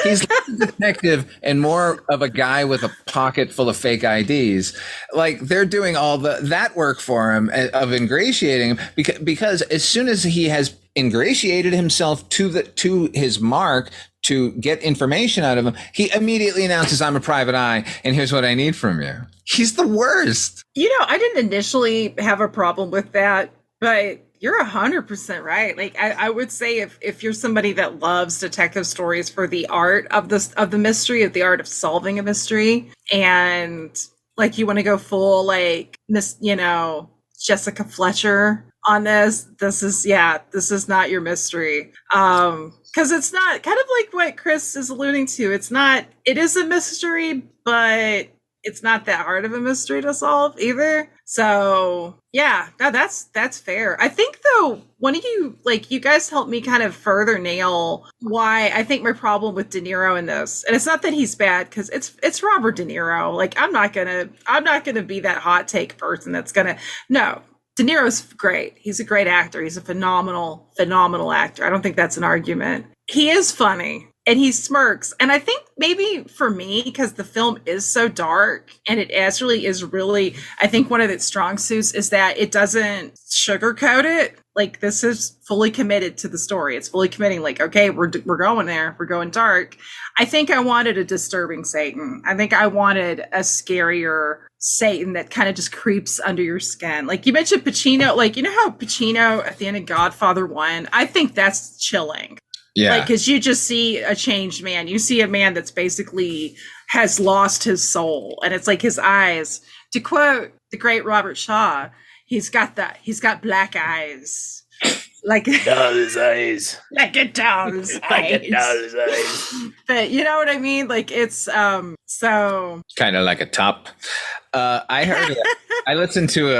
[SPEAKER 1] less a detective and more of a guy with a pocket full of fake IDs. Like they're doing all that work for him of ingratiating him, because as soon as he has ingratiated himself to his mark to get information out of him, he immediately announces, "I'm a private eye, and here's what I need from you." He's the worst.
[SPEAKER 3] I didn't initially have a problem with that, but you're 100% right. Like I would say if you're somebody that loves detective stories for the art of the mystery, of the art of solving a mystery, and like you want to go full like Jessica Fletcher on this is not your mystery. Because it's not, kind of like what Chris is alluding to. It is a mystery, but it's not that hard of a mystery to solve either. So yeah, no, that's fair. I think though, one of you guys helped me kind of further nail why I think my problem with De Niro in this, and it's not that he's bad, because it's Robert De Niro. Like I'm not gonna be that hot take person that's no. De Niro's great. He's a great actor. He's a phenomenal, phenomenal actor. I don't think that's an argument. He is funny and he smirks. And I think maybe for me, because the film is so dark and it actually is really, I think one of its strong suits is that it doesn't sugarcoat it. Like this is fully committed to the story. It's fully committing like, okay, we're going there. We're going dark. I think I wanted a disturbing Satan. I think I wanted a scarier Satan that kind of just creeps under your skin. Like you mentioned Pacino, like, you know how Pacino at the end of Godfather 1, I think that's chilling. Yeah. Like, cause you just see a changed man. You see a man that's basically has lost his soul. And it's like his eyes, to quote the great Robert Shaw, he's got black eyes. Like a doll's eyes. Like a doll's eyes. Like a doll's eyes. But you know what I mean? Like it's so
[SPEAKER 1] kind of like a top. I listened to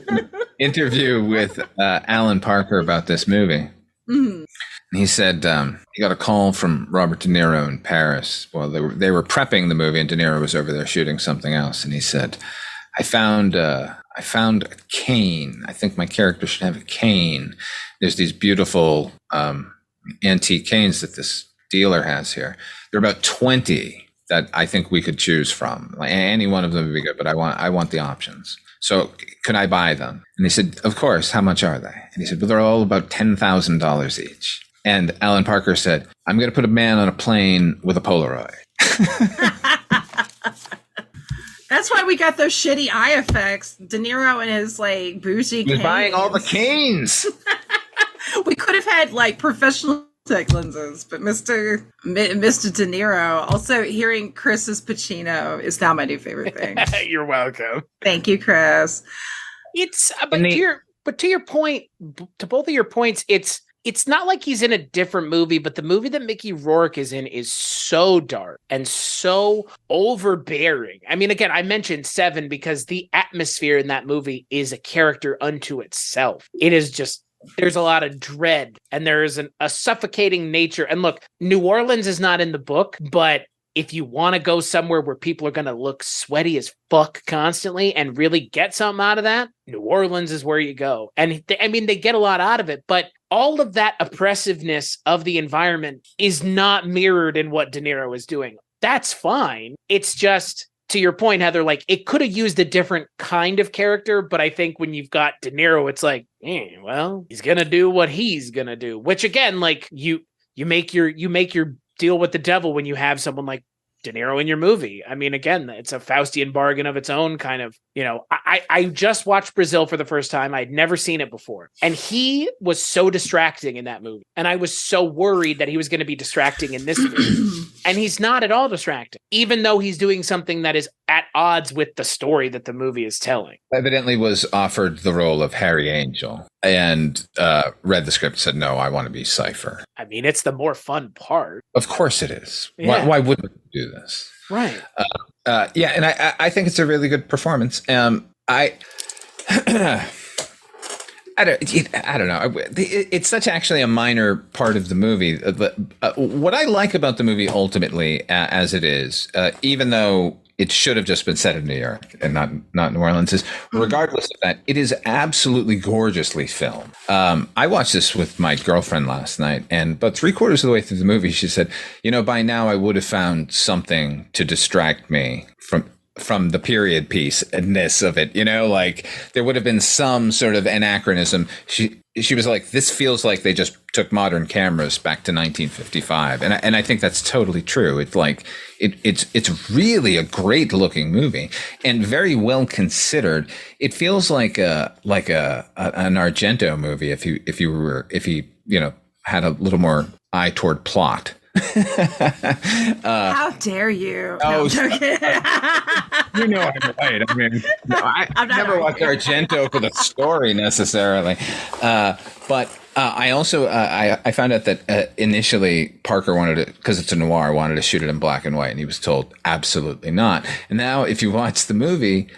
[SPEAKER 1] an interview with Alan Parker about this movie. Mm-hmm. And he said he got a call from Robert De Niro in Paris. Well, they were prepping the movie, and De Niro was over there shooting something else. And he said, I found a cane. I think my character should have a cane. There's these beautiful antique canes that this dealer has here. There are about 20 that I think we could choose from. Like, any one of them would be good, but I want the options. So can I buy them? And he said, of course. How much are they? And he said, well, they're all about $10,000 each. And Alan Parker said, I'm going to put a man on a plane with a Polaroid.
[SPEAKER 3] That's why we got those shitty eye effects. De Niro and his like bougie
[SPEAKER 1] He was buying all the
[SPEAKER 3] canes.
[SPEAKER 1] canes.
[SPEAKER 3] We could have had like professional contact lenses, but Mr. De Niro. Also, hearing Chris's Pacino is now my new favorite thing.
[SPEAKER 2] You're welcome.
[SPEAKER 3] Thank you, Chris.
[SPEAKER 2] It's to your point, to both of your points, it's not like he's in a different movie, but the movie that Mickey Rourke is in is so dark and so overbearing. I mean, again, I mentioned Seven because the atmosphere in that movie is a character unto itself. It is just, there's a lot of dread and there is a suffocating nature. And look, New Orleans is not in the book, but if you want to go somewhere where people are going to look sweaty as fuck constantly and really get something out of that, New Orleans is where you go. And they get a lot out of it, but all of that oppressiveness of the environment is not mirrored in what De Niro is doing. That's fine. It's just, to your point, Heather, like it could have used a different kind of character, but I think when you've got De Niro, it's like, well, he's going to do what he's going to do, which again, like you make your deal with the devil when you have someone like De Niro in your movie. I mean, again, it's a Faustian bargain of its own kind of, I just watched Brazil for the first time. I'd never seen it before. And he was so distracting in that movie. And I was so worried that he was going to be distracting in this movie. And he's not at all distracting, even though he's doing something that is at odds with the story that the movie is telling.
[SPEAKER 1] Evidently was offered the role of Harry Angel and read the script and said, no, I want to be Cypher.
[SPEAKER 2] I mean, it's the more fun part.
[SPEAKER 1] Of course it is.
[SPEAKER 2] Yeah.
[SPEAKER 1] Why wouldn't we do this?
[SPEAKER 2] Right.
[SPEAKER 1] Yeah, and I think it's a really good performance. I don't know. It's such actually a minor part of the movie. What I like about the movie ultimately, as it is, even though it should have just been set in New York and not New Orleans, is regardless of that, it is absolutely gorgeously filmed. I watched this with my girlfriend last night, and about 3/4 of the way through the movie, she said, by now I would have found something to distract me from the period piece-ness of it, like there would have been some sort of anachronism. She was like, this feels like they just took modern cameras back to 1955. And I think that's totally true. It's like, it's really a great looking movie and very well considered. It feels like an Argento movie if he had a little more eye toward plot.
[SPEAKER 3] How dare you?
[SPEAKER 1] Oh, I'm right. I mean, I've never watched Argento for the story necessarily, but I also I found out that initially Parker wanted to, because it's a noir, wanted to shoot it in black and white, and he was told absolutely not. And now, if you watch the movie,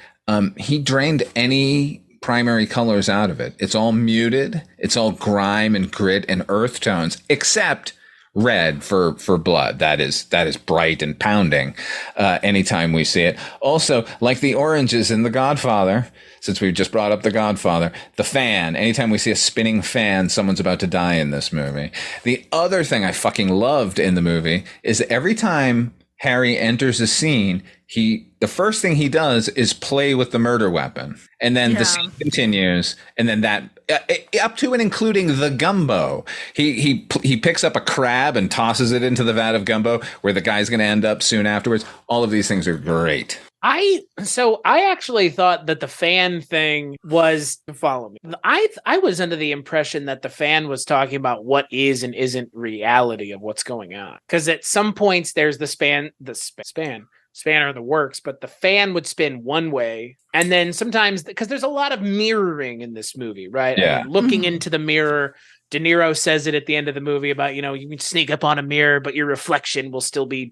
[SPEAKER 1] he drained any primary colors out of it. It's all muted. It's all grime and grit and earth tones, except red for blood. That is bright and pounding anytime we see it. Also, like the oranges in The Godfather, since we've just brought up The Godfather, the fan, anytime we see a spinning fan, someone's about to die in this movie. The other thing I fucking loved in the movie is that every time Harry enters a scene, the first thing he does is play with the murder weapon. And then the scene continues, and then that up to and including the gumbo. He picks up a crab and tosses it into the vat of gumbo where the guy's going to end up soon afterwards. All of these things are great.
[SPEAKER 2] I actually thought that the fan thing was, follow me. I was under the impression that the fan was talking about what is and isn't reality of what's going on. Because at some points there's the spanner of the works, but the fan would spin one way, and then sometimes, because there's a lot of mirroring in this movie, right?
[SPEAKER 1] Yeah.
[SPEAKER 2] I mean, looking into the mirror. De Niro says it at the end of the movie about, you can sneak up on a mirror, but your reflection will still be,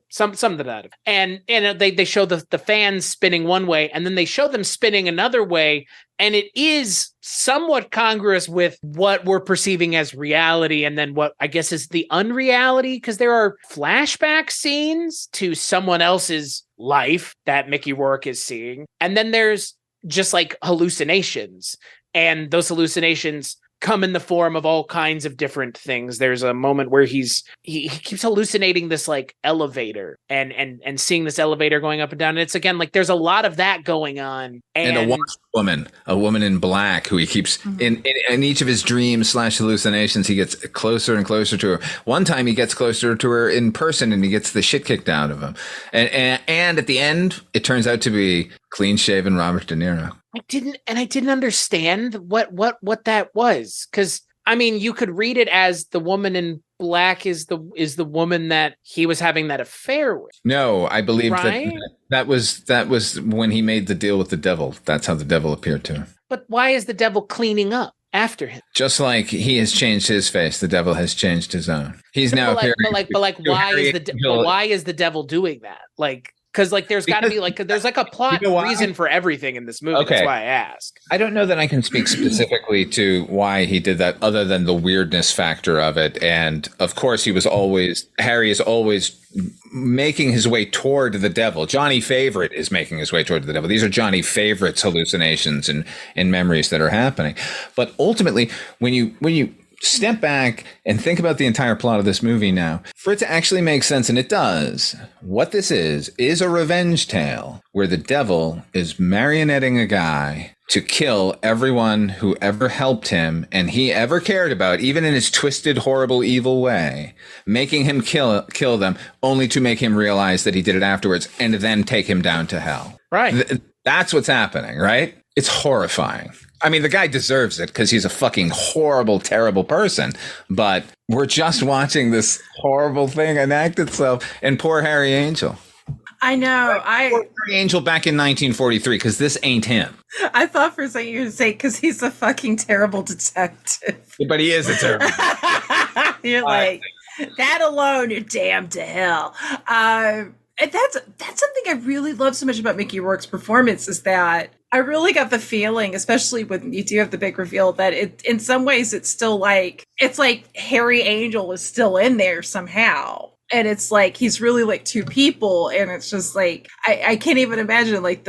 [SPEAKER 2] something to that. And they show the fans spinning one way, and then they show them spinning another way. And it is somewhat congruous with what we're perceiving as reality. And then what I guess is the unreality, because there are flashback scenes to someone else's life that Mickey Rourke is seeing. And then there's just like hallucinations, and those hallucinations come in the form of all kinds of different things. There's a moment where he keeps hallucinating this like elevator and seeing this elevator going up and down. And it's again like there's a lot of that going on.
[SPEAKER 1] And a woman in black who he keeps in each of his dreams / hallucinations, he gets closer and closer to her. One time he gets closer to her in person and he gets the shit kicked out of him. And at the end, it turns out to be clean shaven Robert De Niro.
[SPEAKER 2] I didn't understand what that was. Cause I mean, you could read it as the woman in black is the woman that he was having that affair with.
[SPEAKER 1] No, I believe
[SPEAKER 2] right?
[SPEAKER 1] that was when he made the deal with the devil. That's how the devil appeared to him.
[SPEAKER 2] But why is the devil cleaning up after him?
[SPEAKER 1] Just like he has changed his face, the devil has changed his own. He's now
[SPEAKER 2] why is the devil doing that? Like, because like there's got to be like there's like a plot reason for everything in this movie. Okay. That's why I ask.
[SPEAKER 1] I don't know that I can speak specifically to why he did that, other than the weirdness factor of it. And of course, Harry is always making his way toward the devil. Johnny Favorite is making his way toward the devil. These are Johnny Favorite's hallucinations and memories that are happening. But ultimately, when you step back and think about the entire plot of this movie now, for it to actually make sense, and it does, what this is a revenge tale where the devil is marionetting a guy to kill everyone who ever helped him and he ever cared about, even in his twisted, horrible, evil way, making him kill them, only to make him realize that he did it afterwards and then take him down to hell.
[SPEAKER 2] Right.
[SPEAKER 1] That's what's happening, right? It's horrifying. I mean, the guy deserves it because he's a fucking horrible, terrible person. But we're just watching this horrible thing enact itself. And poor Harry Angel.
[SPEAKER 3] I know.
[SPEAKER 1] Poor Harry Angel back in 1943, because this ain't him.
[SPEAKER 3] I thought for a second you were going to say because he's a fucking terrible detective.
[SPEAKER 1] But he is a terrible.
[SPEAKER 3] You're like, that alone, you're damned to hell. And that's something I really love so much about Mickey Rourke's performance, is that I really got the feeling, especially when you do have the big reveal, that it, in some ways, it's still like, it's like Harry Angel is still in there somehow. And it's like, he's really like two people. And it's just like, I can't even imagine like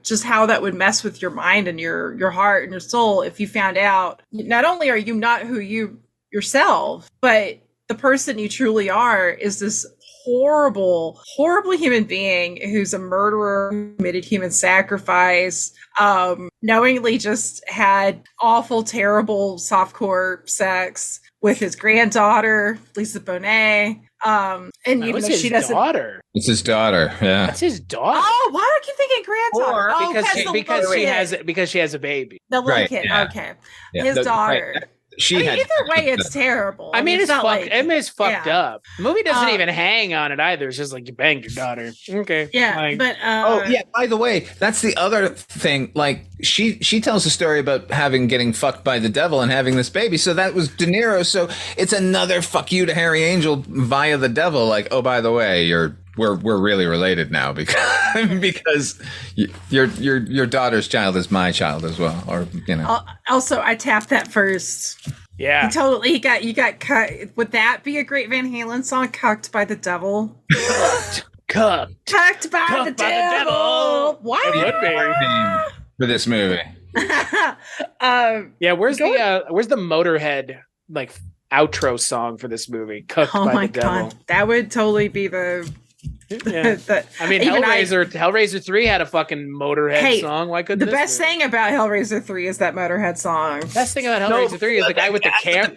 [SPEAKER 3] just how that would mess with your mind and your heart and your soul if you found out not only are you not who you yourself, but the person you truly are is this horrible human being who's a murderer, who committed human sacrifice, knowingly just had awful, terrible softcore sex with his granddaughter, Lisa Bonet. And even though she doesn't,
[SPEAKER 1] it's his daughter. Yeah,
[SPEAKER 2] that's his daughter.
[SPEAKER 3] Oh, why do I keep thinking granddaughter?
[SPEAKER 2] Because she has a baby.
[SPEAKER 3] The little kid. Yeah. Okay, yeah. His daughter.
[SPEAKER 1] Right.
[SPEAKER 3] Either way, it's terrible.
[SPEAKER 2] I mean, it's fucked up. The movie doesn't even hang on it either. It's just like, you banged your daughter. Okay.
[SPEAKER 3] Yeah. But
[SPEAKER 1] by the way, that's the other thing. Like, she tells a story about getting fucked by the devil and having this baby. So that was De Niro. So it's another fuck you to Harry Angel via the devil. Like, oh, by the way, we're really related now because your daughter's child is my child as well, or
[SPEAKER 3] Also, I tapped that first.
[SPEAKER 2] Yeah,
[SPEAKER 3] you got cut. Would that be a great Van Halen song? Cucked by the devil. Cucked by the devil. What?
[SPEAKER 2] It would be
[SPEAKER 1] for this movie.
[SPEAKER 2] Where's the Motorhead like outro song for this movie? Cooked by the devil.
[SPEAKER 3] God, that would totally be the.
[SPEAKER 2] Yeah. I mean, Hellraiser 3 had a fucking Motorhead song. Why couldn't
[SPEAKER 3] the best thing about Hellraiser 3 is that Motorhead song?
[SPEAKER 2] Best thing about Hellraiser 3 is the guy with the camera.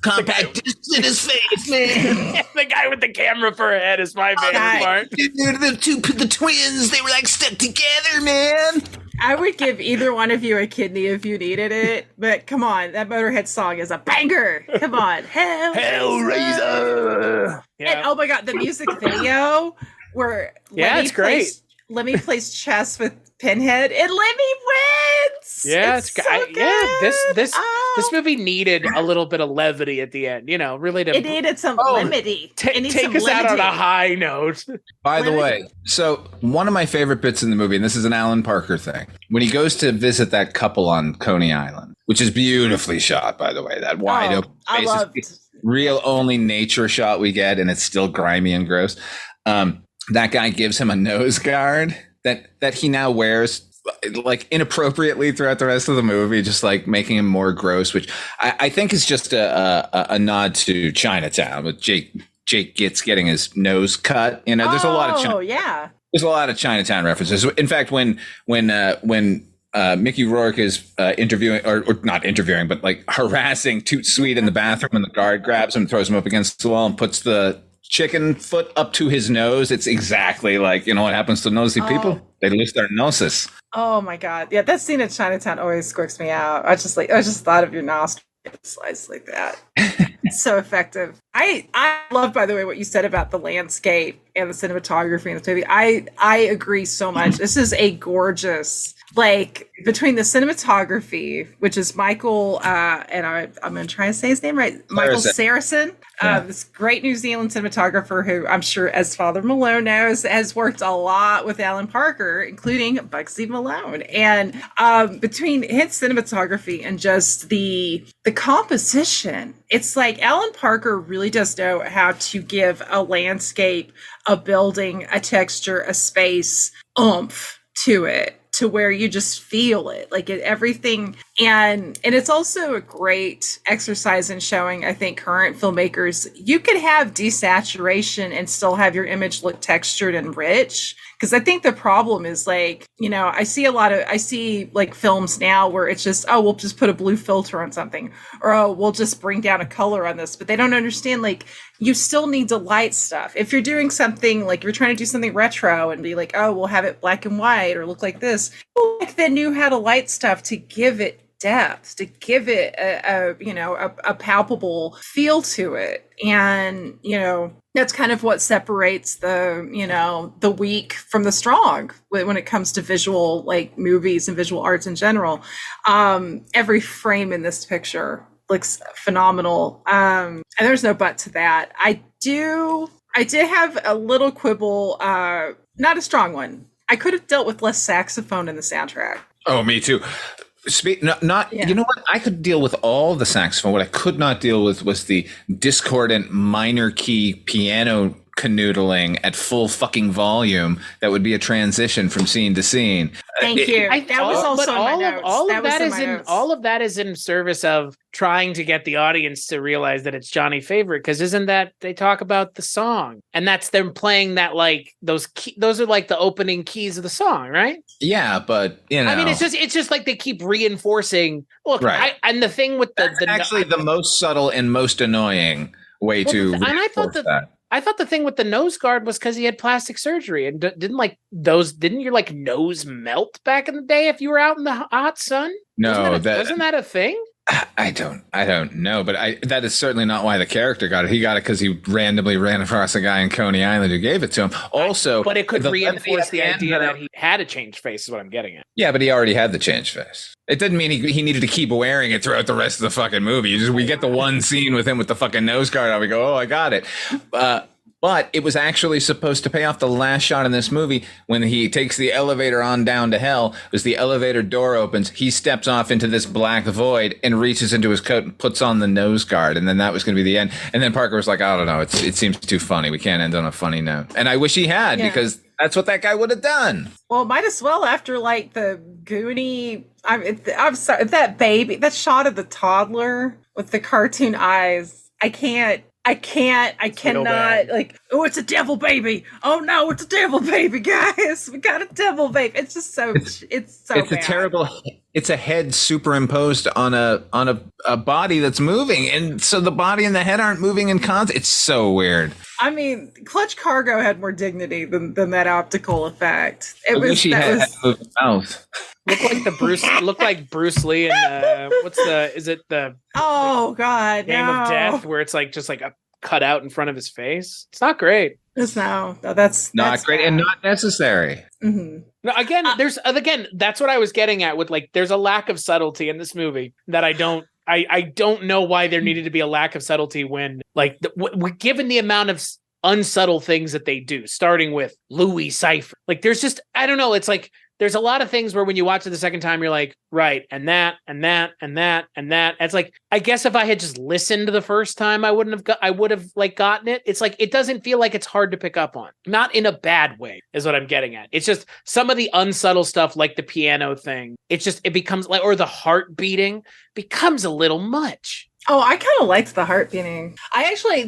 [SPEAKER 1] Compact disc in his face, man.
[SPEAKER 2] The guy with the camera for a head is my favorite part.
[SPEAKER 1] The twins, they were like stuck together, man.
[SPEAKER 3] I would give either one of you a kidney if you needed it, but come on, that Motorhead song is a banger. Come on,
[SPEAKER 1] Hellraiser.
[SPEAKER 2] Yeah.
[SPEAKER 3] And oh my god, the music video where
[SPEAKER 2] it's great.
[SPEAKER 3] Lemmy plays chess with Pinhead and Lemmy wins.
[SPEAKER 2] Yeah,
[SPEAKER 3] it's so good.
[SPEAKER 2] This movie needed a little bit of levity at the end. Really
[SPEAKER 3] it needed some levity.
[SPEAKER 2] Take us out on a high note.
[SPEAKER 1] By the way, so one of my favorite bits in the movie, and this is an Alan Parker thing, when he goes to visit that couple on Coney Island, which is beautifully shot, by the way, that wide open space, real only nature shot we get, and it's still grimy and gross. That guy gives him a nose guard that he now wears like inappropriately throughout the rest of the movie, just like making him more gross, which I think is just a nod to Chinatown with Jake Gitz getting his nose cut. You know, there's a lot of there's a lot of Chinatown references. In fact, when Mickey Rourke is interviewing or not interviewing, but like harassing Toot Sweet in the bathroom, and the guard grabs him, throws him up against the wall, and puts the chicken foot up to his nose. It's exactly like, you know, what happens to nosy people? They lose their noses.
[SPEAKER 3] Oh my God. Yeah, that scene in Chinatown always squirks me out. I just thought of your nostrils sliced like that. It's so effective. I love, by the way, what you said about the landscape and the cinematography in this movie. I agree so much. This is a gorgeous, like, between the cinematography, which is Michael, and I'm going to try to say his name right, Michael Saracen, this great New Zealand cinematographer who I'm sure, as Father Malone knows, has worked a lot with Alan Parker, including Bugsy Malone. And between his cinematography and just the composition, it's like Alan Parker really does know how to give a landscape, a building, a texture, a space, oomph to it, to where you just feel it, like everything. And it's also a great exercise in showing, I think, current filmmakers, you could have desaturation and still have your image look textured and rich. Because I think the problem is, like, you know, I see like films now where it's just, oh, we'll just put a blue filter on something, or oh, we'll just bring down a color on this. But they don't understand, like, you still need to light stuff. If you're doing something, like you're trying to do something retro and be like, oh, we'll have it black and white or look like this. People back then knew how to light stuff to give it depth, to give it a palpable feel to it. And, you know, that's kind of what separates the weak from the strong when it comes to visual, like, movies and visual arts in general. Every frame in this picture looks phenomenal. And there's no but to that. I did have a little quibble, not a strong one. I could have dealt with less saxophone in the soundtrack.
[SPEAKER 1] Oh, me too. You know what? I could deal with all the saxophone. What I could not deal with was the discordant minor key piano canoodling at full fucking volume. That would be a transition from scene to scene.
[SPEAKER 3] Thank you. That was also in my notes.
[SPEAKER 2] All of that is in service of trying to get the audience to realize that it's Johnny Favorite, because isn't that they talk about the song, and that's them playing that, like, those are like the opening keys of the song, right?
[SPEAKER 1] Yeah, but you know,
[SPEAKER 2] I mean, it's just like they keep reinforcing. Look, right. And the thing with the
[SPEAKER 1] most subtle and most annoying way to. And I
[SPEAKER 2] thought the thing with the nose guard was because he had plastic surgery, and didn't your, like, nose melt back in the day if you were out in the hot sun?
[SPEAKER 1] No,
[SPEAKER 2] wasn't that a thing?
[SPEAKER 1] I don't know, but that is certainly not why the character got it. He got it because he randomly ran across a guy in Coney Island who gave it to him. Also,
[SPEAKER 2] but it could reinforce the idea that he had a changed face, is what I'm getting at.
[SPEAKER 1] Yeah, but he already had the changed face. It didn't mean he needed to keep wearing it throughout the rest of the fucking movie. We get the one scene with him with the fucking nose guard on. We go, oh, I got it. But it was actually supposed to pay off. The last shot in this movie, when he takes the elevator on down to hell, was the elevator door opens. He steps off into this black void and reaches into his coat and puts on the nose guard. And then that was going to be the end. And then Parker was like, I don't know. It seems too funny. We can't end on a funny note. And I wish he had, because that's what that guy would have done.
[SPEAKER 3] Well, might as well after, like, the Goonie. I'm sorry, that baby, that shot of the toddler with the cartoon eyes. I cannot, like, oh, it's a devil baby. Oh no, it's a devil baby, guys. We got a devil baby. It's just so, it's bad.
[SPEAKER 1] A terrible, it's a head superimposed on a body that's moving. And so the body and the head aren't moving in concert. It's so weird.
[SPEAKER 3] I mean, Clutch Cargo had more dignity than that optical effect.
[SPEAKER 1] Had a moving mouth.
[SPEAKER 2] Looked like Bruce Lee and is it the Game of Death, where it's like just like a cut out in front of his face? It's not great.
[SPEAKER 3] That's not
[SPEAKER 1] great and not necessary.
[SPEAKER 3] Mm-hmm.
[SPEAKER 2] No, again, that's what I was getting at with, like, there's a lack of subtlety in this movie that I don't know why there needed to be a lack of subtlety when, like, given the amount of unsubtle things that they do, starting with Louis Cypher. Like, there's just, I don't know, it's like there's a lot of things where when you watch it the second time, you're like, right, and that, and that, and that, and that. It's like, I guess if I had just listened the first time, I would have like gotten it. It's like, it doesn't feel like it's hard to pick up on. Not in a bad way, is what I'm getting at. It's just some of the unsubtle stuff, like the piano thing. It becomes like, or the heart beating becomes a little much.
[SPEAKER 3] Oh, I kind of liked the heart beating. I actually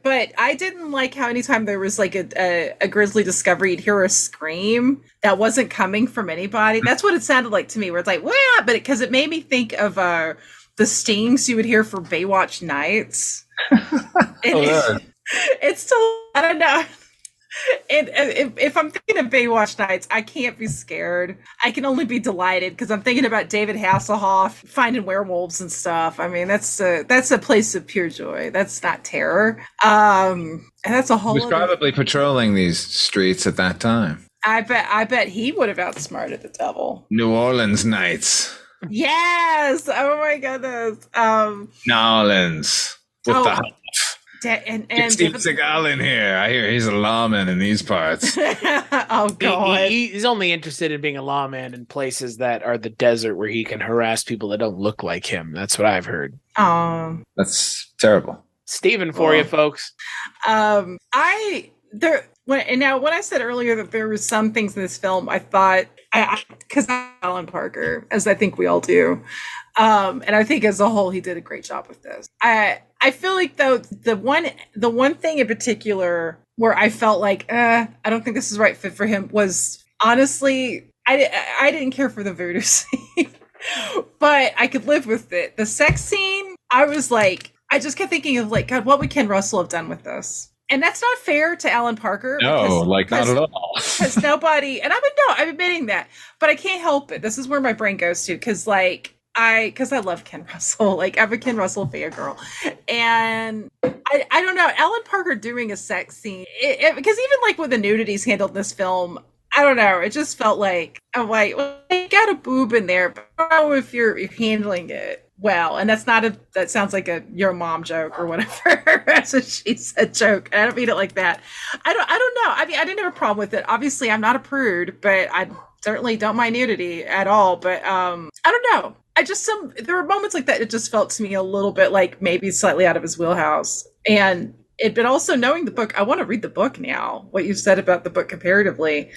[SPEAKER 3] but I didn't like how anytime there was like a grisly discovery, you'd hear a scream that wasn't coming from anybody. That's what it sounded like to me, where it's like, wow, but because it made me think of the stings you would hear for Baywatch Nights. It's still, I don't know. And if I'm thinking of Baywatch Nights, I can't be scared. I can only be delighted because I'm thinking about David Hasselhoff finding werewolves and stuff. I mean, that's a place of pure joy. That's not terror. And that's a whole.
[SPEAKER 1] He was probably patrolling these streets at that time.
[SPEAKER 3] I bet he would have outsmarted the devil.
[SPEAKER 1] New Orleans Nights.
[SPEAKER 3] Yes. Oh my goodness.
[SPEAKER 1] New Orleans with the.
[SPEAKER 3] And
[SPEAKER 1] Steve Seagal in here. I hear he's a lawman in these parts.
[SPEAKER 3] Oh God,
[SPEAKER 2] he's only interested in being a lawman in places that are the desert where he can harass people that don't look like him. That's what I've heard.
[SPEAKER 1] That's terrible.
[SPEAKER 2] Steven for you, folks.
[SPEAKER 3] When I said earlier that there were some things in this film, I thought because I'm Alan Parker, as I think we all do. And I think as a whole, he did a great job with this. I feel like though the one thing in particular where I felt like I don't think this is the right fit for him was honestly I didn't care for the voodoo scene, but I could live with it. The sex scene, I was like, I just kept thinking of like, God, what would Ken Russell have done with this? And that's not fair to Alan Parker.
[SPEAKER 1] No, not at all.
[SPEAKER 3] Because nobody, and I'm admitting that, but I can't help it. This is where my brain goes to, because I love Ken Russell. Like, I'm a Ken Russell fangirl. And I don't know, Alan Parker doing a sex scene, because even like with the nudities handled in this film, I don't know, it just felt like, I'm like, well, you got a boob in there, but I don't know if you're handling it well. And that sounds like your mom joke or whatever. That's what she said joke. And I don't mean it like that. I don't know. I mean, I didn't have a problem with it. Obviously, I'm not a prude, but I certainly don't mind nudity at all. But I don't know. There were moments like that. It just felt to me a little bit like maybe slightly out of his wheelhouse. But also knowing the book, I want to read the book now. What you said about the book comparatively,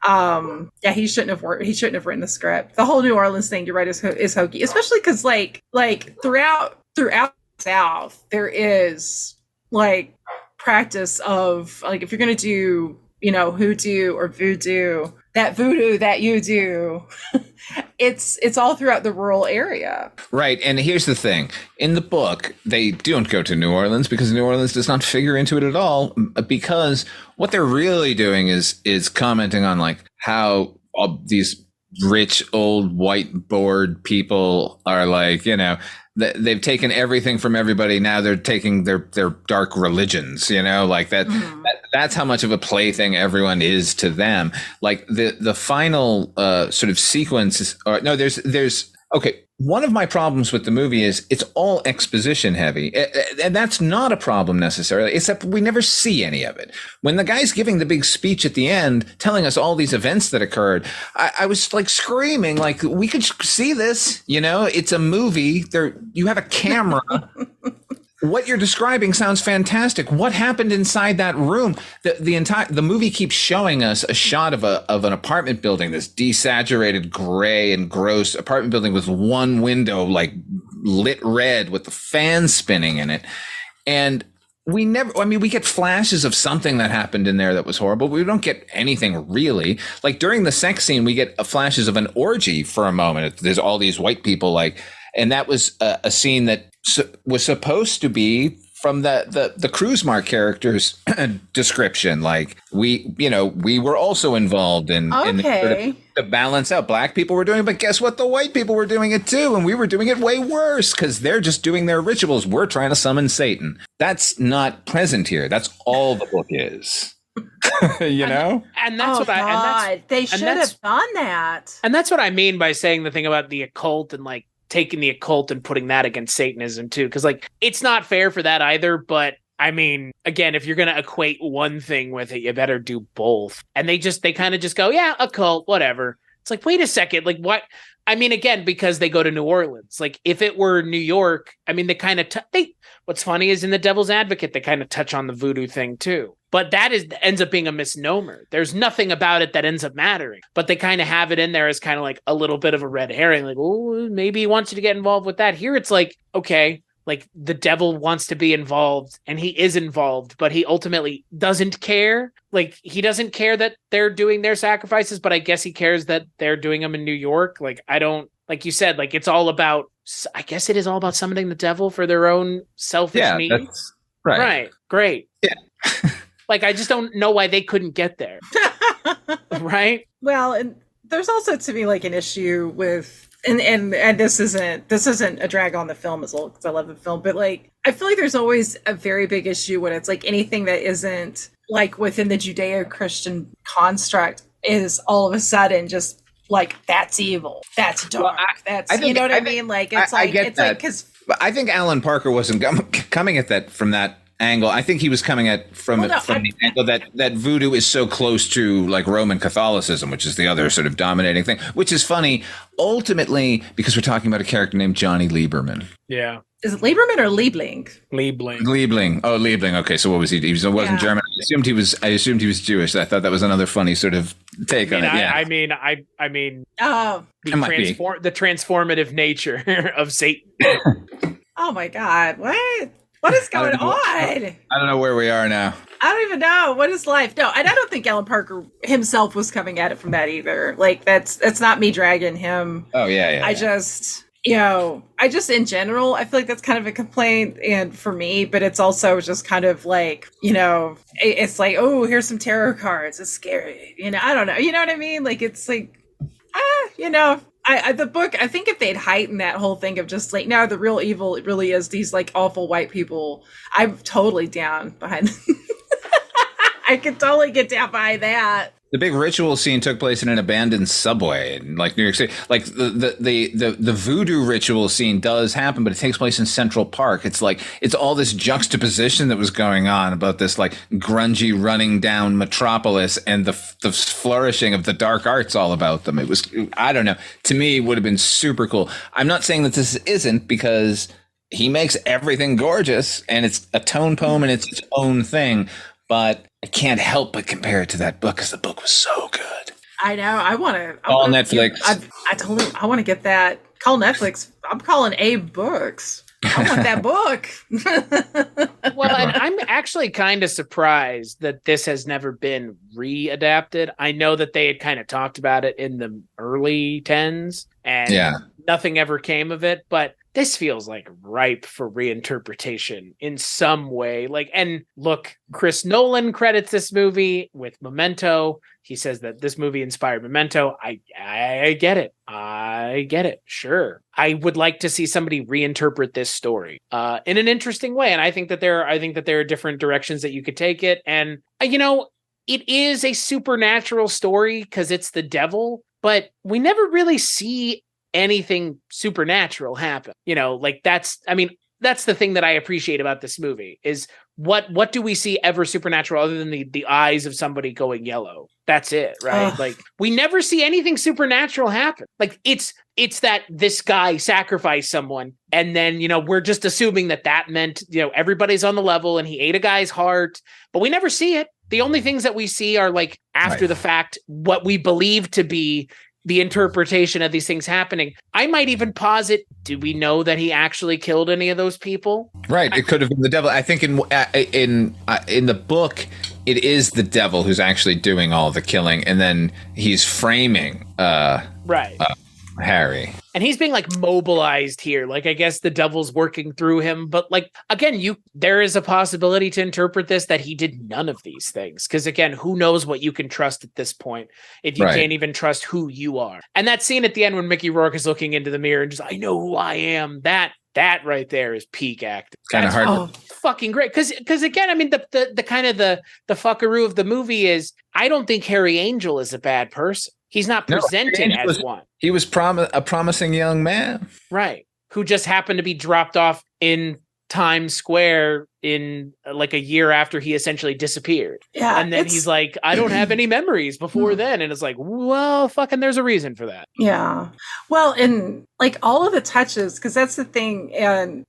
[SPEAKER 3] he shouldn't have written the script. The whole New Orleans thing, you're right, is hokey, especially because like throughout the South there is like practice of like if you're gonna do hoodoo or voodoo, that voodoo that you do, it's all throughout the rural area.
[SPEAKER 1] Right. And here's the thing. In the book, they don't go to New Orleans because New Orleans does not figure into it at all, because what they're really doing is commenting on like how these rich old white bored people are like, they've taken everything from everybody. Now they're taking their dark religions, like that. Mm-hmm. That's how much of a plaything everyone is to them. Like the final sort of sequence there's okay. One of my problems with the movie is it's all exposition heavy, and that's not a problem necessarily, except we never see any of it. When the guy's giving the big speech at the end, telling us all these events that occurred, I was like screaming, like, we could see this, it's a movie. You have a camera. What you're describing sounds fantastic. What happened inside that room? The movie keeps showing us a shot of an apartment building, this desaturated gray and gross apartment building with one window like lit red with the fan spinning in it. And we get flashes of something that happened in there that was horrible, but we don't get anything really. Like during the sex scene, we get flashes of an orgy for a moment. There's all these white people and that was a scene that was supposed to be from the Kuzma character's description. Like we were also involved in to balance out. Black people were doing it, but guess what? The white people were doing it too, and we were doing it way worse because they're just doing their rituals. We're trying to summon Satan. That's not present here. That's all the book is.
[SPEAKER 2] And that's
[SPEAKER 3] they should have done that.
[SPEAKER 2] And that's what I mean by saying the thing about the occult and like taking the occult and putting that against Satanism too, because like it's not fair for that either, but I mean, again, if you're going to equate one thing with it, you better do both. And they kind of just go, yeah, a cult, whatever. It's like, wait a second. Like, what? I mean, again, because they go to New Orleans. Like, if it were New York, I mean, they kind of, what's funny is in The Devil's Advocate, they kind of touch on the voodoo thing too. But that ends up being a misnomer. There's nothing about it that ends up mattering. But they kind of have it in there as kind of like a little bit of a red herring. Like, oh, maybe he wants you to get involved with that. Here it's like, okay, like the devil wants to be involved and he is involved, but he ultimately doesn't care. Like, he doesn't care that they're doing their sacrifices, but I guess he cares that they're doing them in New York. Like, I don't, like you said, like it's all about, I guess it is all about summoning the devil for their own selfish needs.
[SPEAKER 1] That's right.
[SPEAKER 2] Right. Great.
[SPEAKER 1] Yeah.
[SPEAKER 2] Like, I just don't know why they couldn't get there. Right.
[SPEAKER 3] Well, and there's also to me like an issue with, and this isn't a drag on the film as well, because I love the film, but like I feel like there's always a very big issue when it's like anything that isn't like within the Judeo-Christian construct is all of a sudden just like that's evil, that's dark, you know what I mean? Like it's
[SPEAKER 1] I get
[SPEAKER 3] it's
[SPEAKER 1] that.
[SPEAKER 3] like because
[SPEAKER 1] I think Alan Parker wasn't coming at that from that angle. I think he was coming at from the angle that voodoo is so close to like Roman Catholicism, which is the other sort of dominating thing, which is funny ultimately because we're talking about a character named Johnny Lieberman.
[SPEAKER 2] Yeah.
[SPEAKER 3] Is it Lieberman or Liebling?
[SPEAKER 2] Liebling.
[SPEAKER 1] Oh, Liebling. Okay, so what was he? He wasn't German. I assumed he was Jewish. I thought that was another funny sort of take on it. Yeah.
[SPEAKER 2] I mean.
[SPEAKER 3] Oh,
[SPEAKER 2] the transformative nature of Satan.
[SPEAKER 3] Oh my God! What is going on?
[SPEAKER 1] I don't know where we are now.
[SPEAKER 3] I don't even know. What is life? No, and I don't think Alan Parker himself was coming at it from that either. Like that's not me dragging him.
[SPEAKER 1] Oh yeah.
[SPEAKER 3] I just in general, I feel like that's kind of a complaint and for me, but it's also just kind of like, it's like, oh, here's some tarot cards. It's scary. I don't know. You know what I mean? Like, it's like, the book, I think if they'd heightened that whole thing of just like, no, the real evil, it really is these like awful white people. I'm totally down behind. I could totally get down by that.
[SPEAKER 1] The big ritual scene took place in an abandoned subway in like New York City. Like the voodoo ritual scene does happen, but it takes place in Central Park. It's like it's all this juxtaposition that was going on about this like grungy running down metropolis and the flourishing of the dark arts all about them. It was, I don't know, to me it would have been super cool. I'm not saying that this isn't, because he makes everything gorgeous and it's a tone poem and it's its own thing, but I can't help but compare it to that book because the book was so good.
[SPEAKER 3] I know. I want to.
[SPEAKER 1] Call Netflix.
[SPEAKER 3] I want to get that. Call Netflix. I'm calling Abe Books. I want that book.
[SPEAKER 2] Well, and I'm actually kind of surprised that this has never been readapted. I know that they had kind of talked about it in the early 10s and nothing ever came of it, but this feels like ripe for reinterpretation in some way. Like, and look, Chris Nolan credits this movie with Memento. He says that this movie inspired Memento. I get it. I get it. Sure. I would like to see somebody reinterpret this story in an interesting way. And I think that there are different directions that you could take it. And, it is a supernatural story because it's the devil, but we never really see anything supernatural happen. That's the thing that I appreciate about this movie is what do we see ever supernatural other than the eyes of somebody going yellow? That's it, right? Like, we never see anything supernatural happen. Like, it's that this guy sacrificed someone, and then we're just assuming that meant everybody's on the level and he ate a guy's heart, but we never see it. The only things that we see are like after the fact, what we believe to be the interpretation of these things happening. I might even posit, do we know that he actually killed any of those people? Right.
[SPEAKER 1] It could have been the devil. I think in the book, it is the devil who's actually doing all the killing, and then he's framing Harry.
[SPEAKER 2] And he's being like mobilized here. Like, I guess the devil's working through him. But like, again, there is a possibility to interpret this that he did none of these things. Because again, who knows what you can trust at this point if you can't even trust who you are. And that scene at the end when Mickey Rourke is looking into the mirror and just, I know who I am. That right there is peak acting.
[SPEAKER 1] Kind of hard.
[SPEAKER 2] Fucking great. Because again, I mean, the kind of the fuckaroo of the movie is, I don't think Harry Angel is a bad person. He's not presented as one.
[SPEAKER 1] He was a promising young man.
[SPEAKER 2] Right. Who just happened to be dropped off in Times Square in like a year after he essentially disappeared.
[SPEAKER 3] Yeah,
[SPEAKER 2] and then he's like, I don't have any memories before then, and it's like, well, fucking, there's a reason for that.
[SPEAKER 3] Yeah, well, and like all of the touches, because that's the thing, and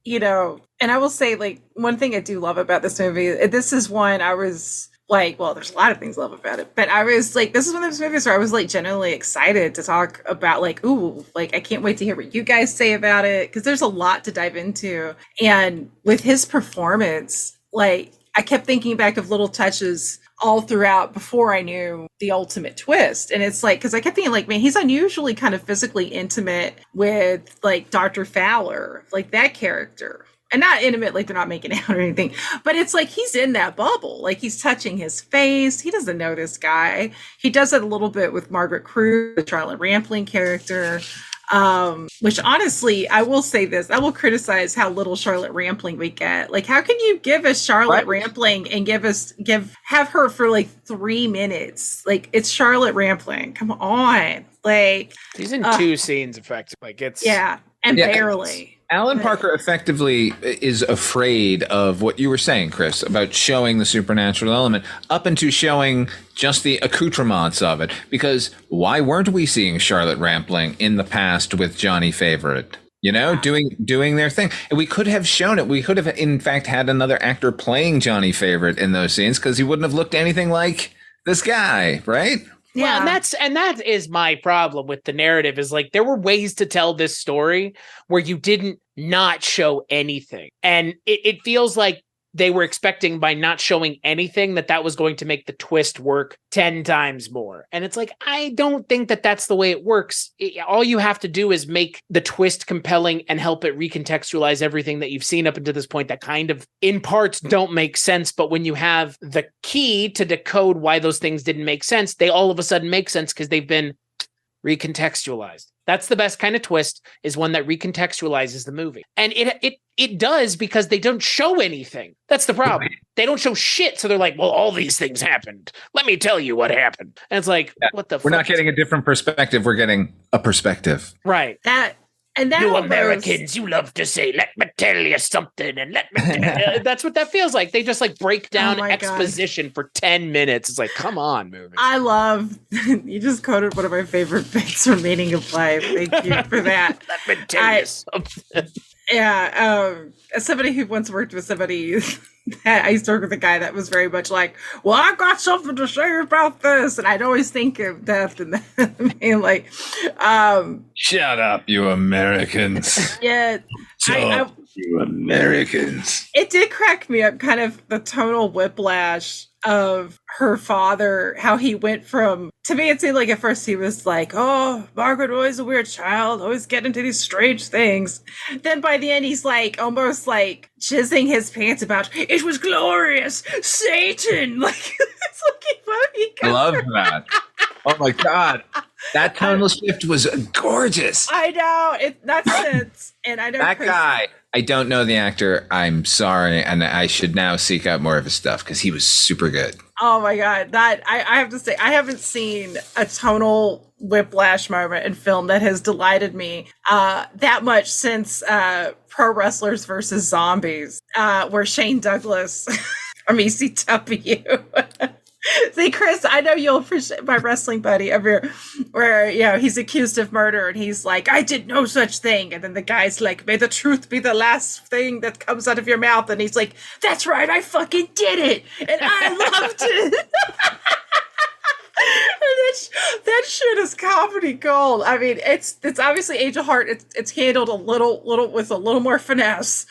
[SPEAKER 3] and I will say, like, one thing I do love about this movie, this is one I was like, well, there's a lot of things I love about it, but I was like, this is one of those movies where I was like genuinely excited to talk about, like, ooh, like, I can't wait to hear what you guys say about it, because there's a lot to dive into. And with his performance, like, I kept thinking back of little touches all throughout before I knew the ultimate twist. And it's like, because I kept thinking, like, man, he's unusually kind of physically intimate with, like, Dr. Fowler, like that character. And not intimate, like they're not making out or anything, but it's like he's in that bubble. Like, he's touching his face. He doesn't know this guy. He does it a little bit with Margaret Crew, the Charlotte Rampling character, which honestly, I will say this. I will criticize how little Charlotte Rampling we get. Like, how can you give us Charlotte Rampling and have her for like 3 minutes? Like, it's Charlotte Rampling. Come on. Like,
[SPEAKER 2] he's in 2 scenes, effectively. Like, it's
[SPEAKER 3] and barely.
[SPEAKER 1] Alan Parker effectively is afraid of what you were saying, Chris, about showing the supernatural element up into showing just the accoutrements of it. Because why weren't we seeing Charlotte Rampling in the past with Johnny Favorite? Doing their thing. And we could have shown it. We could have, in fact, had another actor playing Johnny Favorite in those scenes, because he wouldn't have looked anything like this guy, right?
[SPEAKER 2] Yeah. Well, and that is my problem with the narrative, is like, there were ways to tell this story where you didn't not show anything. And it feels like they were expecting, by not showing anything, that was going to make the twist work 10 times more. And it's like, I don't think that that's the way it works. All you have to do is make the twist compelling and help it recontextualize everything that you've seen up until this point that kind of, in parts, don't make sense. But when you have the key to decode why those things didn't make sense, they all of a sudden make sense because they've been recontextualized. That's the best kind of twist, is one that recontextualizes the movie. And it does, because they don't show anything. That's the problem. They don't show shit. So they're like, well, all these things happened. Let me tell you what happened. And it's like, what the fuck?
[SPEAKER 1] We're not getting a different perspective. We're getting a perspective.
[SPEAKER 2] Right.
[SPEAKER 3] You
[SPEAKER 2] Americans, you love to say, let me tell you something, and let me that's what that feels like. They just like break down exposition for 10 minutes. It's like, come on, movie.
[SPEAKER 3] I love, you just quoted one of my favorite bits from Meaning of Life. Thank you for that.
[SPEAKER 2] Let me tell you something.
[SPEAKER 3] Yeah, as somebody who once worked with somebody, I used to work with a guy that was very much like, well, I got something to say about this, and I'd always think of death and like,
[SPEAKER 1] shut up, you Americans.
[SPEAKER 3] Yeah,
[SPEAKER 1] you Americans.
[SPEAKER 3] It did crack me up, kind of the tonal whiplash of her father, how he went from, to me it seemed like at first he was like, oh, Margaret, always a weird child, always getting into these strange things. Then by the end he's like almost like jizzing his pants about, it was glorious, Satan. Like, it's like,
[SPEAKER 1] I love that. Oh my God. That tonal shift was gorgeous.
[SPEAKER 3] I know. It's nonsense. And I know
[SPEAKER 1] that guy, I don't know the actor. I'm sorry. And I should now seek out more of his stuff, because he was super good.
[SPEAKER 3] Oh my God. That I have to say, I haven't seen a tonal whiplash moment in film that has delighted me that much since Pro Wrestlers versus Zombies, where Shane Douglas from ECW. See, Chris, I know you'll appreciate my wrestling buddy over here, where, he's accused of murder and he's like, I did no such thing. And then the guy's like, may the truth be the last thing that comes out of your mouth. And he's like, that's right, I fucking did it. And I loved it. That shit is comedy gold. I mean, it's obviously Angel Heart. It's handled a little with a little more finesse,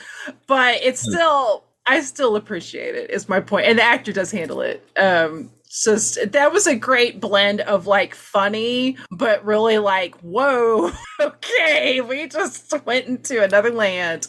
[SPEAKER 3] but it's still, I still appreciate it, is my point. And the actor does handle it. Just, that was a great blend of like funny, but really like, whoa, okay, we just went into another land.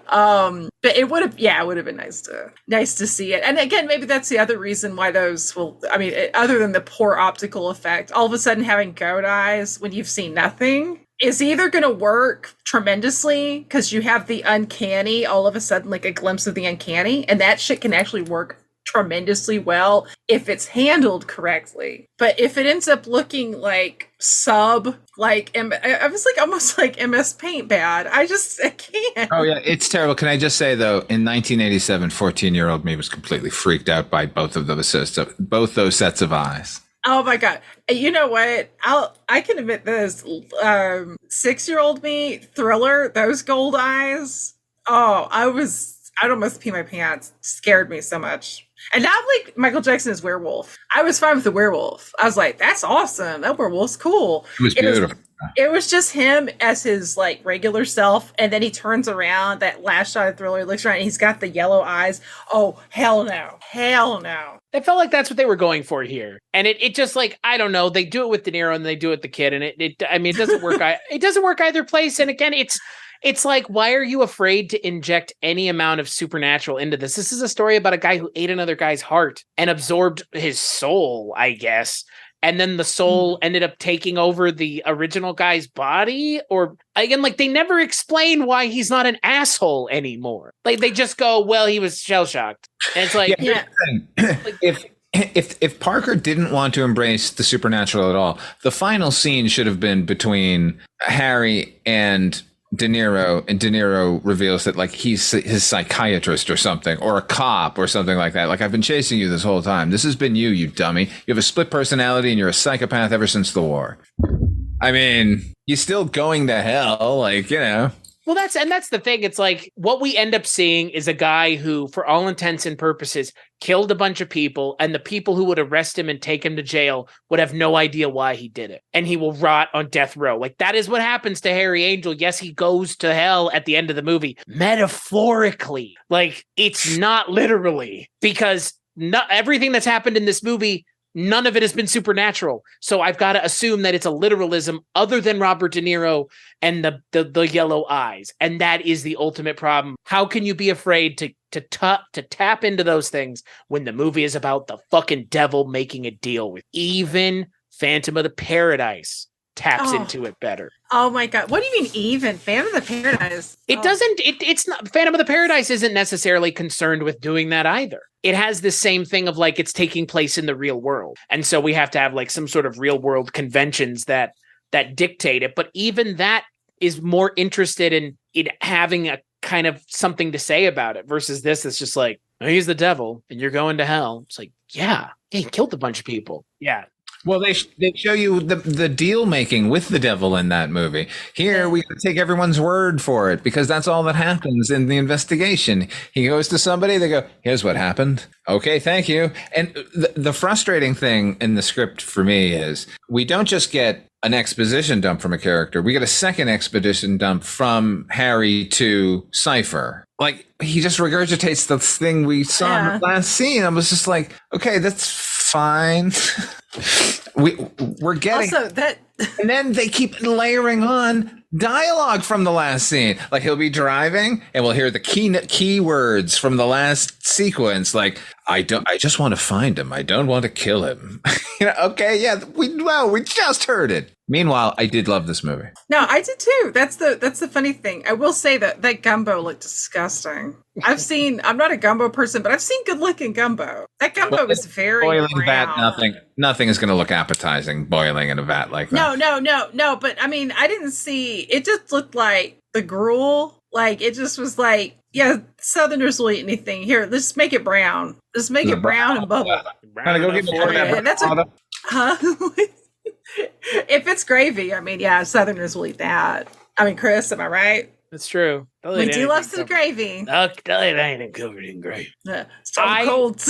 [SPEAKER 3] But it would have been nice to see it. And again, maybe that's the other reason why those will, I mean, other than the poor optical effect, all of a sudden having goat eyes when you've seen nothing is either going to work tremendously because you have the uncanny, all of a sudden, like a glimpse of the uncanny, and that shit can actually work tremendously well if it's handled correctly. But if it ends up looking like I was like almost like MS Paint bad. I can't.
[SPEAKER 1] Oh yeah, it's terrible. Can I just say though, in 1987, 14-year-old me was completely freaked out by both those sets of eyes.
[SPEAKER 3] Oh my God. You know what? I can admit this. 6-year-old me, Thriller, those gold eyes. Oh, I'd almost pee my pants. Scared me so much. And now like Michael Jackson's werewolf. I was fine with the werewolf. I was like, that's awesome. That werewolf's cool.
[SPEAKER 1] It was beautiful.
[SPEAKER 3] It was just him as his like regular self, and then he turns around. That last shot of Thriller, looks around, and he's got the yellow eyes. Oh hell no, hell no!
[SPEAKER 2] It felt like that's what they were going for here, and it just like I don't know. They do it with De Niro and they do it with the kid, and it doesn't work. It doesn't work either place. And again, it's like, why are you afraid to inject any amount of supernatural into this? This is a story about a guy who ate another guy's heart and absorbed his soul, I guess. And then the soul ended up taking over the original guy's body. Or again, like they never explain why he's not an asshole anymore. Like they just go, well, he was shell shocked. And it's like,
[SPEAKER 3] Yeah.
[SPEAKER 1] If Parker didn't want to embrace the supernatural at all, the final scene should have been between Harry and De Niro, and De Niro reveals that like he's his psychiatrist or something, or a cop or something like that. Like, I've been chasing you this whole time. This has been you dummy. You have a split personality and you're a psychopath ever since the war. I mean, he's still going to hell, like, you know.
[SPEAKER 2] Well, that's the thing. It's like what we end up seeing is a guy who, for all intents and purposes, killed a bunch of people, and the people who would arrest him and take him to jail would have no idea why he did it. And he will rot on death row. Like that is what happens to Harry Angel. Yes, he goes to hell at the end of the movie, metaphorically. Like it's not literally, because not everything that's happened in this movie, none of it has been supernatural. So I've got to assume that it's a literalism other than Robert De Niro and the yellow eyes. And that is the ultimate problem. How can you be afraid to tap into those things when the movie is about the fucking devil making a deal with? Even Phantom of the Paradise taps into it better.
[SPEAKER 3] Oh my God. What do you mean even? Phantom of the Paradise?
[SPEAKER 2] It's not, Phantom of the Paradise isn't necessarily concerned with doing that either. It has the same thing of like, it's taking place in the real world. And so we have to have like some sort of real world conventions that dictate it. But even that is more interested in having a kind of something to say about it versus this. It's just like, oh, he's the devil and you're going to hell. It's like, yeah, he killed a bunch of people. Yeah.
[SPEAKER 1] Well, they show you the deal making with the devil in that movie. Here, we take everyone's word for it because that's all that happens in the investigation. He goes to somebody, they go, here's what happened. Okay, thank you. And the frustrating thing in the script for me is we don't just get an exposition dump from a character. We get a second exposition dump from Harry to Cypher. Like, he just regurgitates the thing we saw in the last scene. I was just like, okay, that's fine. We're getting
[SPEAKER 3] also that,
[SPEAKER 1] and then they keep layering on dialogue from the last scene. Like he'll be driving and we'll hear the key words from the last sequence. Like, I just want to find him. I don't want to kill him. Okay, yeah, we just heard it. Meanwhile, I did love this movie.
[SPEAKER 3] No, I did too. That's the funny thing. I will say that gumbo looked disgusting. I'm not a gumbo person, but I've seen good looking gumbo. That gumbo was very
[SPEAKER 1] boiling
[SPEAKER 3] brown.
[SPEAKER 1] vat. Nothing is going to look appetizing boiling in a vat like that.
[SPEAKER 3] No. But I mean, I didn't see. It just looked like the gruel. Like it just was like, yeah, Southerners will eat anything. Here, let's make it brown. Let's make it brown and bubble.
[SPEAKER 1] Gotta go get more of that.
[SPEAKER 3] That's huh? If it's gravy, I mean, yeah, Southerners will eat that. I mean, Chris, am I right?
[SPEAKER 2] That's true.
[SPEAKER 3] We do love some gravy.
[SPEAKER 2] It ain't covered in gravy.
[SPEAKER 3] Stone Cold.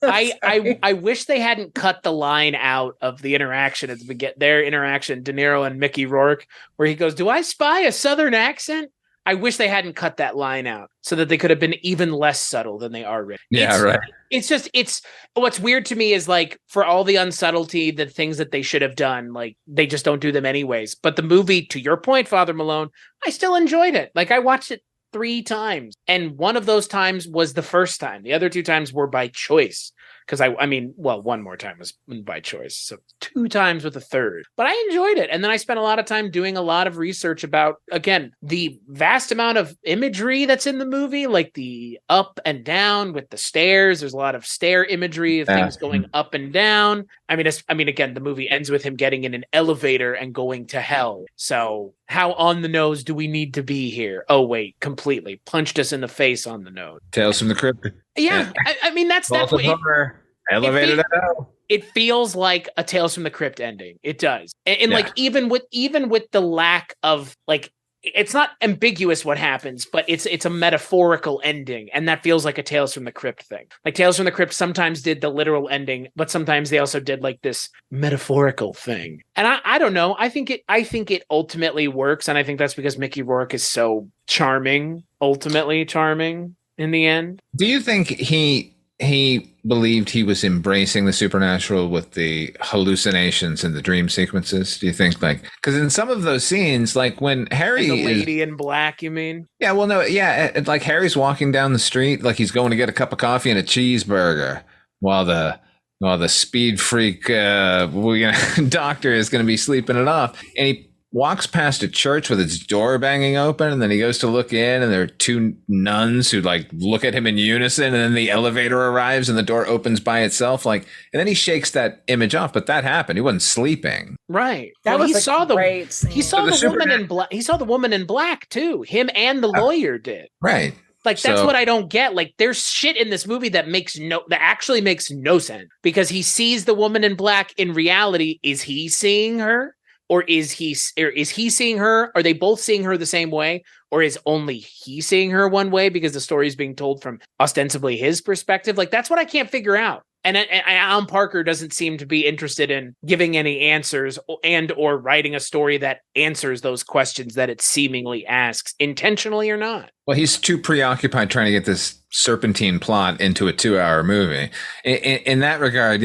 [SPEAKER 2] I wish they hadn't cut the line out of the interaction at the beginning. Their interaction, De Niro and Mickey Rourke, where he goes, "Do I spy a Southern accent?" I wish they hadn't cut that line out so that they could have been even less subtle than they are written.
[SPEAKER 1] Right.
[SPEAKER 2] It's what's weird to me is like, for all the unsubtlety, the things that they should have done, like they just don't do them anyways. But the movie, to your point, Father Malone, I still enjoyed it. Like I watched it 3 times, and one of those times was the first time. The other 2 times were by choice because I mean, well, one more time was by choice, so 2 times with a third. But I enjoyed it, and then I spent a lot of time doing a lot of research about, again, the vast amount of imagery that's in the movie, like the up and down with the stairs. There's a lot of stair imagery of things going up and down. I mean, again, the movie ends with him getting in an elevator and going to hell. So how on the nose do we need to be here? Oh, wait, completely punched us in the face on the nose.
[SPEAKER 1] Tales from the Crypt.
[SPEAKER 2] Yeah, I mean, that's what
[SPEAKER 1] elevated
[SPEAKER 2] it feels like a Tales from the Crypt ending. It does. And like, even with the lack of, like, it's not ambiguous what happens, but it's a metaphorical ending, and that feels like a Tales from the Crypt thing. Like, Tales from the Crypt sometimes did the literal ending, but sometimes they also did like this metaphorical thing. And I don't know. I think it ultimately works, and I think that's because Mickey Rourke is so ultimately charming in the end.
[SPEAKER 1] Do you think he believed he was embracing the supernatural with the hallucinations and the dream sequences? Do you think, like, because in some of those scenes, like when Harry
[SPEAKER 2] the lady in black, you mean?
[SPEAKER 1] Yeah, well, no, yeah, like Harry's walking down the street like he's going to get a cup of coffee and a cheeseburger, while the speed freak doctor is going to be sleeping it off, and he walks past a church with its door banging open, and then he goes to look in, and there are 2 nuns who like look at him in unison, and then the elevator arrives and the door opens by itself, like, and then he shakes that image off. But that happened. He wasn't sleeping.
[SPEAKER 2] Right.
[SPEAKER 3] That was
[SPEAKER 2] he saw
[SPEAKER 3] great scene.
[SPEAKER 2] He saw the woman in black. He saw the woman in black too. Him and the lawyer did.
[SPEAKER 1] Right.
[SPEAKER 2] Like, that's what I don't get. Like, there's shit in this movie that actually makes no sense, because he sees the woman in black. In reality, is he seeing her? Or is he seeing her? Are they both seeing her the same way? Or is only he seeing her one way because the story is being told from ostensibly his perspective? Like, that's what I can't figure out. And Alan Parker doesn't seem to be interested in giving any answers or writing a story that answers those questions that it seemingly asks, intentionally or not.
[SPEAKER 1] Well, he's too preoccupied trying to get this serpentine plot into a 2-hour movie. In that regard,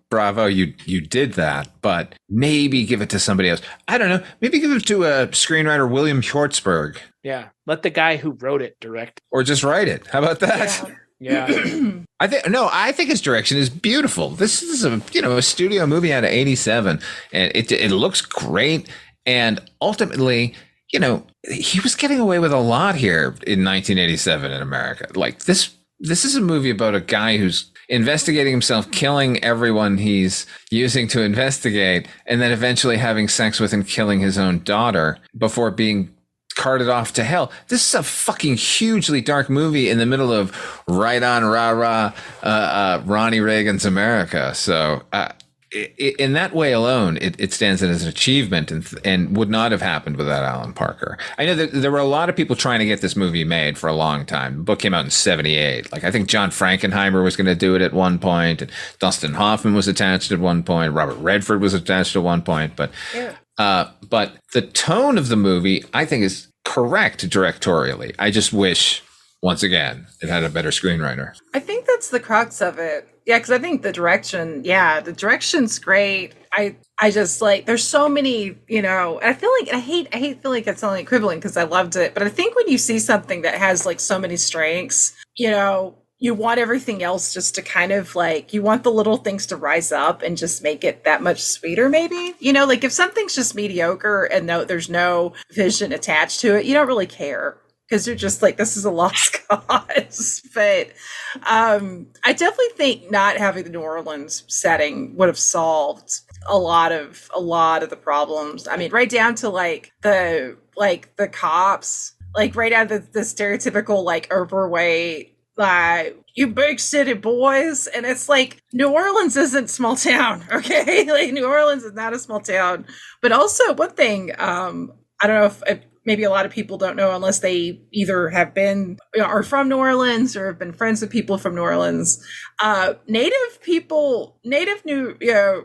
[SPEAKER 1] bravo, you did that, but maybe give it to somebody else. I don't know. Maybe give it to a screenwriter, William Hjortsberg.
[SPEAKER 2] Yeah. Let the guy who wrote it direct.
[SPEAKER 1] Or just write it. How about that?
[SPEAKER 2] Yeah.
[SPEAKER 1] I think his direction is beautiful. This is a studio movie out of 87, and it looks great. And ultimately, he was getting away with a lot here in 1987 in America. Like, this is a movie about a guy who's investigating himself, killing everyone he's using to investigate, and then eventually having sex with and killing his own daughter before being carted off to hell. This is a fucking hugely dark movie in the middle of right on rah-rah Ronnie Reagan's America. So in that way alone, it stands as an achievement and would not have happened without Alan Parker. I know that there were a lot of people trying to get this movie made for a long time. The book came out in 78. Like, I think John Frankenheimer was going to do it at one point, and Dustin Hoffman was attached at one point. Robert Redford was attached at one point. But the tone of the movie, I think, is correct directorially. I just wish, once again, it had a better screenwriter.
[SPEAKER 3] I think that's the crux of it. Yeah, because I think the direction's great. I just, like, there's so many, and I feel like, I hate feeling like it's only equivalent because I loved it. But I think when you see something that has, like, so many strengths, you want everything else just to kind of, like, you want the little things to rise up and just make it that much sweeter, maybe. Like, if something's just mediocre and there's no vision attached to it, you don't really care. Because you're just like, this is a lost cause. But I definitely think not having the New Orleans setting would have solved a lot of the problems. I mean, right down to the cops, like right out of the stereotypical like overweight, you big city boys. And it's like, New Orleans isn't small town, okay? Like, New Orleans is not a small town. But also one thing, I don't know if maybe a lot of people don't know unless they either have been are from New Orleans or have been friends with people from New Orleans. Native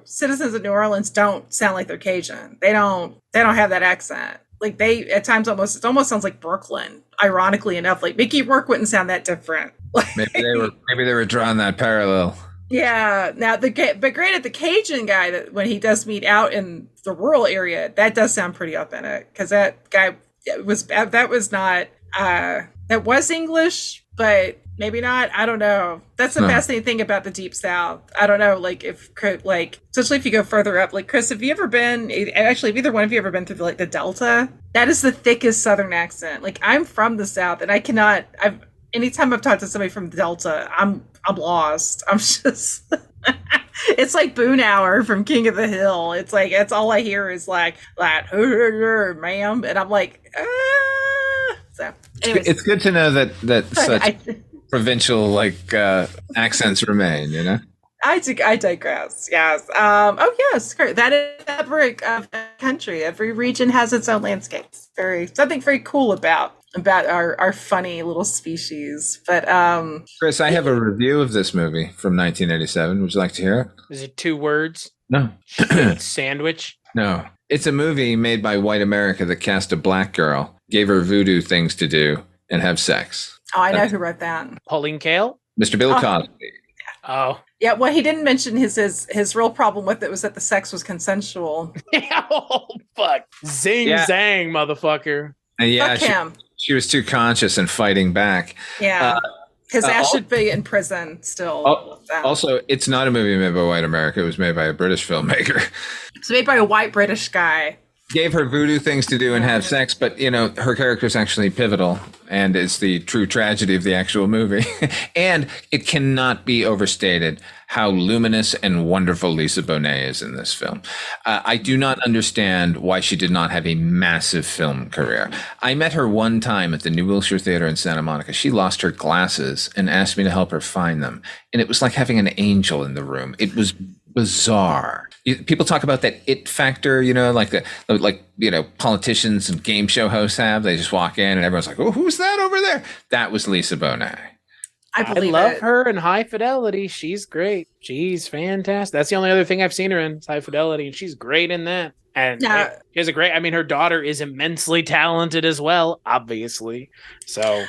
[SPEAKER 3] citizens of New Orleans don't sound like they're Cajun. They don't have that accent. Like, they at times it almost sounds like Brooklyn. Ironically enough, like Mickey Rourke wouldn't sound that different.
[SPEAKER 1] Maybe they were drawing that parallel.
[SPEAKER 3] Yeah. Now but granted, the Cajun guy that when he does meet out in the rural area, that does sound pretty authentic because that guy was English, but Maybe not. I don't know. That's the fascinating thing about the Deep South. I don't know, like especially if you go further up. Like Chris, have either one of you ever been through the Delta? That is the thickest Southern accent. Like I'm from the South, and anytime I've talked to somebody from the Delta, I'm lost. I'm just. It's like Boone Hour from King of the Hill. It's like that's all I hear is like ma'am, and I'm like. So anyways.
[SPEAKER 1] It's good to know that such provincial accents remain, you know.
[SPEAKER 3] I digress. Yes. Yes. Great. That is the fabric of the country. Every region has its own landscapes. Something very cool about our funny little species. But
[SPEAKER 1] Chris, I have a review of this movie from 1987. Would you like to hear it?
[SPEAKER 2] Is it 2 words?
[SPEAKER 1] No.
[SPEAKER 2] Sandwich?
[SPEAKER 1] No. It's a movie made by white America that cast a black girl, gave her voodoo things to do, and have sex.
[SPEAKER 3] Oh, I know who wrote that.
[SPEAKER 2] Pauline Kael?
[SPEAKER 1] Mr. Bill Cosby.
[SPEAKER 2] Oh.
[SPEAKER 3] Yeah, what he didn't mention his real problem with it was that the sex was consensual.
[SPEAKER 2] Oh, fuck. Zing, zang, motherfucker.
[SPEAKER 1] Yeah,
[SPEAKER 3] Fuck him.
[SPEAKER 1] She was too conscious and fighting back.
[SPEAKER 3] Yeah. His ass should be in prison still.
[SPEAKER 1] Also, it's not a movie made by white America. It was made by a British filmmaker.
[SPEAKER 3] It's made by a white British guy.
[SPEAKER 1] Gave her voodoo things to do and have sex, but, her character is actually pivotal, and it's the true tragedy of the actual movie. And it cannot be overstated how luminous and wonderful Lisa Bonet is in this film. I do not understand why she did not have a massive film career. I met her one time at the New Wilshire Theater in Santa Monica. She lost her glasses and asked me to help her find them. And it was like having an angel in the room. It was bizarre. People talk about that it factor, politicians and game show hosts have. They just walk in and everyone's like, "Oh, who's that over there?" That was Lisa Bonet.
[SPEAKER 3] I
[SPEAKER 2] love her in High Fidelity. She's great. She's fantastic. That's the only other thing I've seen her in is High Fidelity, and she's great in that. And she has her daughter is immensely talented as well, obviously. So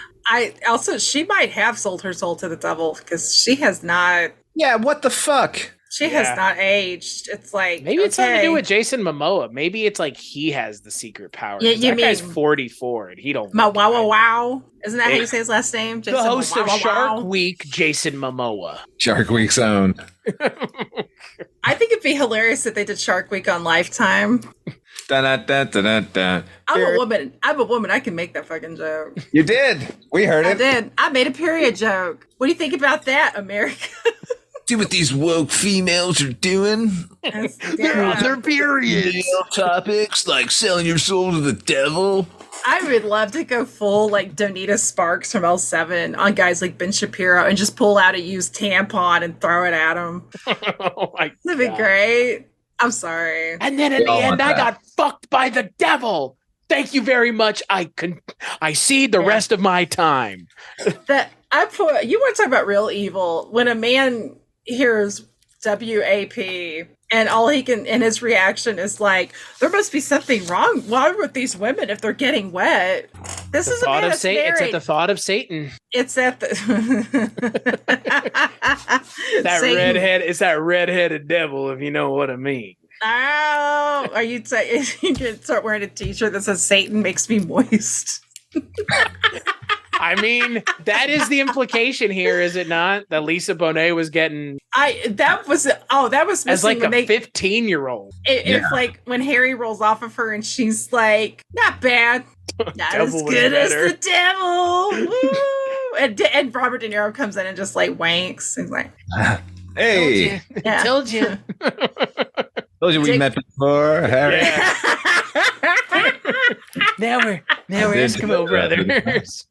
[SPEAKER 3] she might have sold her soul to the devil because she has not.
[SPEAKER 1] Yeah, what the fuck?
[SPEAKER 3] She has not aged. It's like
[SPEAKER 2] maybe it's something to do with Jason Momoa. Maybe it's like he has the secret power.
[SPEAKER 3] Yeah,
[SPEAKER 2] that guy's 44 and he don't.
[SPEAKER 3] Wow. Isn't that how you say his last name?
[SPEAKER 2] Jason, the host of Shark Week, Jason Momoa.
[SPEAKER 1] Shark Week's own.
[SPEAKER 3] I think it'd be hilarious if they did Shark Week on Lifetime.
[SPEAKER 1] Da, da, da, da, da.
[SPEAKER 3] I'm a woman. I can make that fucking joke.
[SPEAKER 1] You did. We heard it.
[SPEAKER 3] I did. I made a period joke. What do you think about that, America?
[SPEAKER 1] See what these woke females are doing?
[SPEAKER 3] They're
[SPEAKER 1] on their periods. Topics like selling your soul to the devil.
[SPEAKER 3] I would love to go full like Donita Sparks from L7 on guys like Ben Shapiro and just pull out a used tampon and throw it at them. That'd be great. I'm sorry.
[SPEAKER 2] And then in the end, I got fucked by the devil. Thank you very much. I see the rest of my time.
[SPEAKER 3] You want to talk about real evil when a man hears WAP and all he can, and his reaction is like, there must be something wrong with these women if they're getting wet. This is a man that's married.
[SPEAKER 2] It's at the thought of Satan.
[SPEAKER 3] It's at the
[SPEAKER 2] It's that redheaded devil, if you know what I mean.
[SPEAKER 3] Oh, are you saying you can start wearing a t-shirt that says Satan makes me moist?
[SPEAKER 2] I mean, that is the implication here, is it not? That Lisa Bonet was getting
[SPEAKER 3] that was missing
[SPEAKER 2] as like a 15-year-old.
[SPEAKER 3] It's like when Harry rolls off of her and she's like, not bad, not as good as the devil. Woo! And Robert De Niro comes in and just like wanks and like,
[SPEAKER 1] hey,
[SPEAKER 2] told you.
[SPEAKER 1] Told you we met before, Harry.
[SPEAKER 2] Yeah. now we're Eskimo brothers.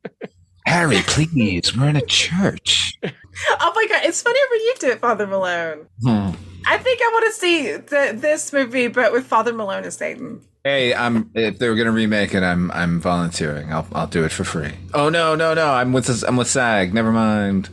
[SPEAKER 1] Harry, please, we're in a church.
[SPEAKER 3] Oh my god, it's funnier when you do it, Father Malone. I think I want to see this movie, but with Father Malone as Satan.
[SPEAKER 1] Hey, if they were gonna remake it, I'm volunteering. I'll do it for free. Oh no, I'm with SAG. Never mind.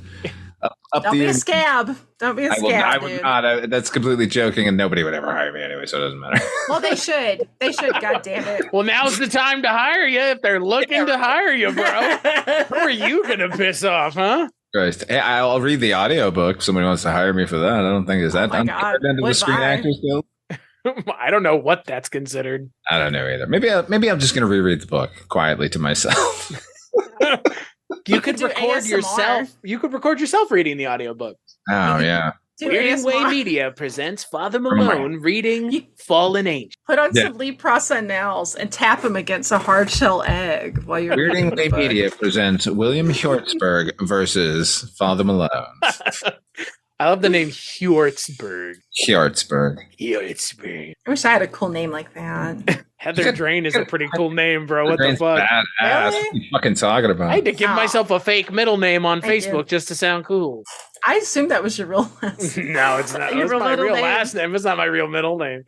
[SPEAKER 3] Don't be a scab. Don't be a scab.
[SPEAKER 1] I would not. That's completely joking, and nobody would ever hire me anyway, so it doesn't matter.
[SPEAKER 3] Well, they should. God damn it.
[SPEAKER 2] Well, now's the time to hire you if they're looking to hire you, bro. Who are you gonna piss off, huh?
[SPEAKER 1] Christ. Hey, I'll read the audiobook if somebody wants to hire me for that. I don't think the Screen Actors Guild.
[SPEAKER 2] I don't know what that's considered.
[SPEAKER 1] I don't know either. Maybe I'm just gonna reread the book quietly to myself.
[SPEAKER 2] You could
[SPEAKER 3] do
[SPEAKER 2] record
[SPEAKER 3] ASMR.
[SPEAKER 2] yourself. You could record yourself reading the audiobook.
[SPEAKER 1] Oh yeah.
[SPEAKER 3] Do
[SPEAKER 2] Weirding Way
[SPEAKER 3] ASMR.
[SPEAKER 2] Media presents Father
[SPEAKER 1] my
[SPEAKER 2] Malone reading Fallen Angel.
[SPEAKER 3] Put on
[SPEAKER 1] Yeah.
[SPEAKER 3] some Lee Prasa nails and tap them against a hard shell egg while you're
[SPEAKER 1] Weirding
[SPEAKER 3] reading
[SPEAKER 1] Way
[SPEAKER 3] the book.
[SPEAKER 1] Media presents William Hjortsberg versus Father Malone.
[SPEAKER 2] I love the name Hjortsberg.
[SPEAKER 1] Hjortsberg.
[SPEAKER 2] Hjortsberg.
[SPEAKER 3] I wish I had a cool name like that.
[SPEAKER 2] Heather Drain is a pretty cool name, bro. What the
[SPEAKER 1] Drain's
[SPEAKER 2] fuck?
[SPEAKER 1] Badass.
[SPEAKER 3] Really?
[SPEAKER 1] What are you fucking talking about?
[SPEAKER 2] I had to give
[SPEAKER 3] Oh.
[SPEAKER 2] myself a fake middle name on
[SPEAKER 3] Thank
[SPEAKER 2] Facebook
[SPEAKER 3] you.
[SPEAKER 2] just to sound cool.
[SPEAKER 3] I assumed that was your real last name.
[SPEAKER 2] No, it's not.
[SPEAKER 3] Your
[SPEAKER 2] It's
[SPEAKER 3] real
[SPEAKER 2] my
[SPEAKER 3] middle
[SPEAKER 2] real
[SPEAKER 3] name?
[SPEAKER 2] last name. It's not my real middle name.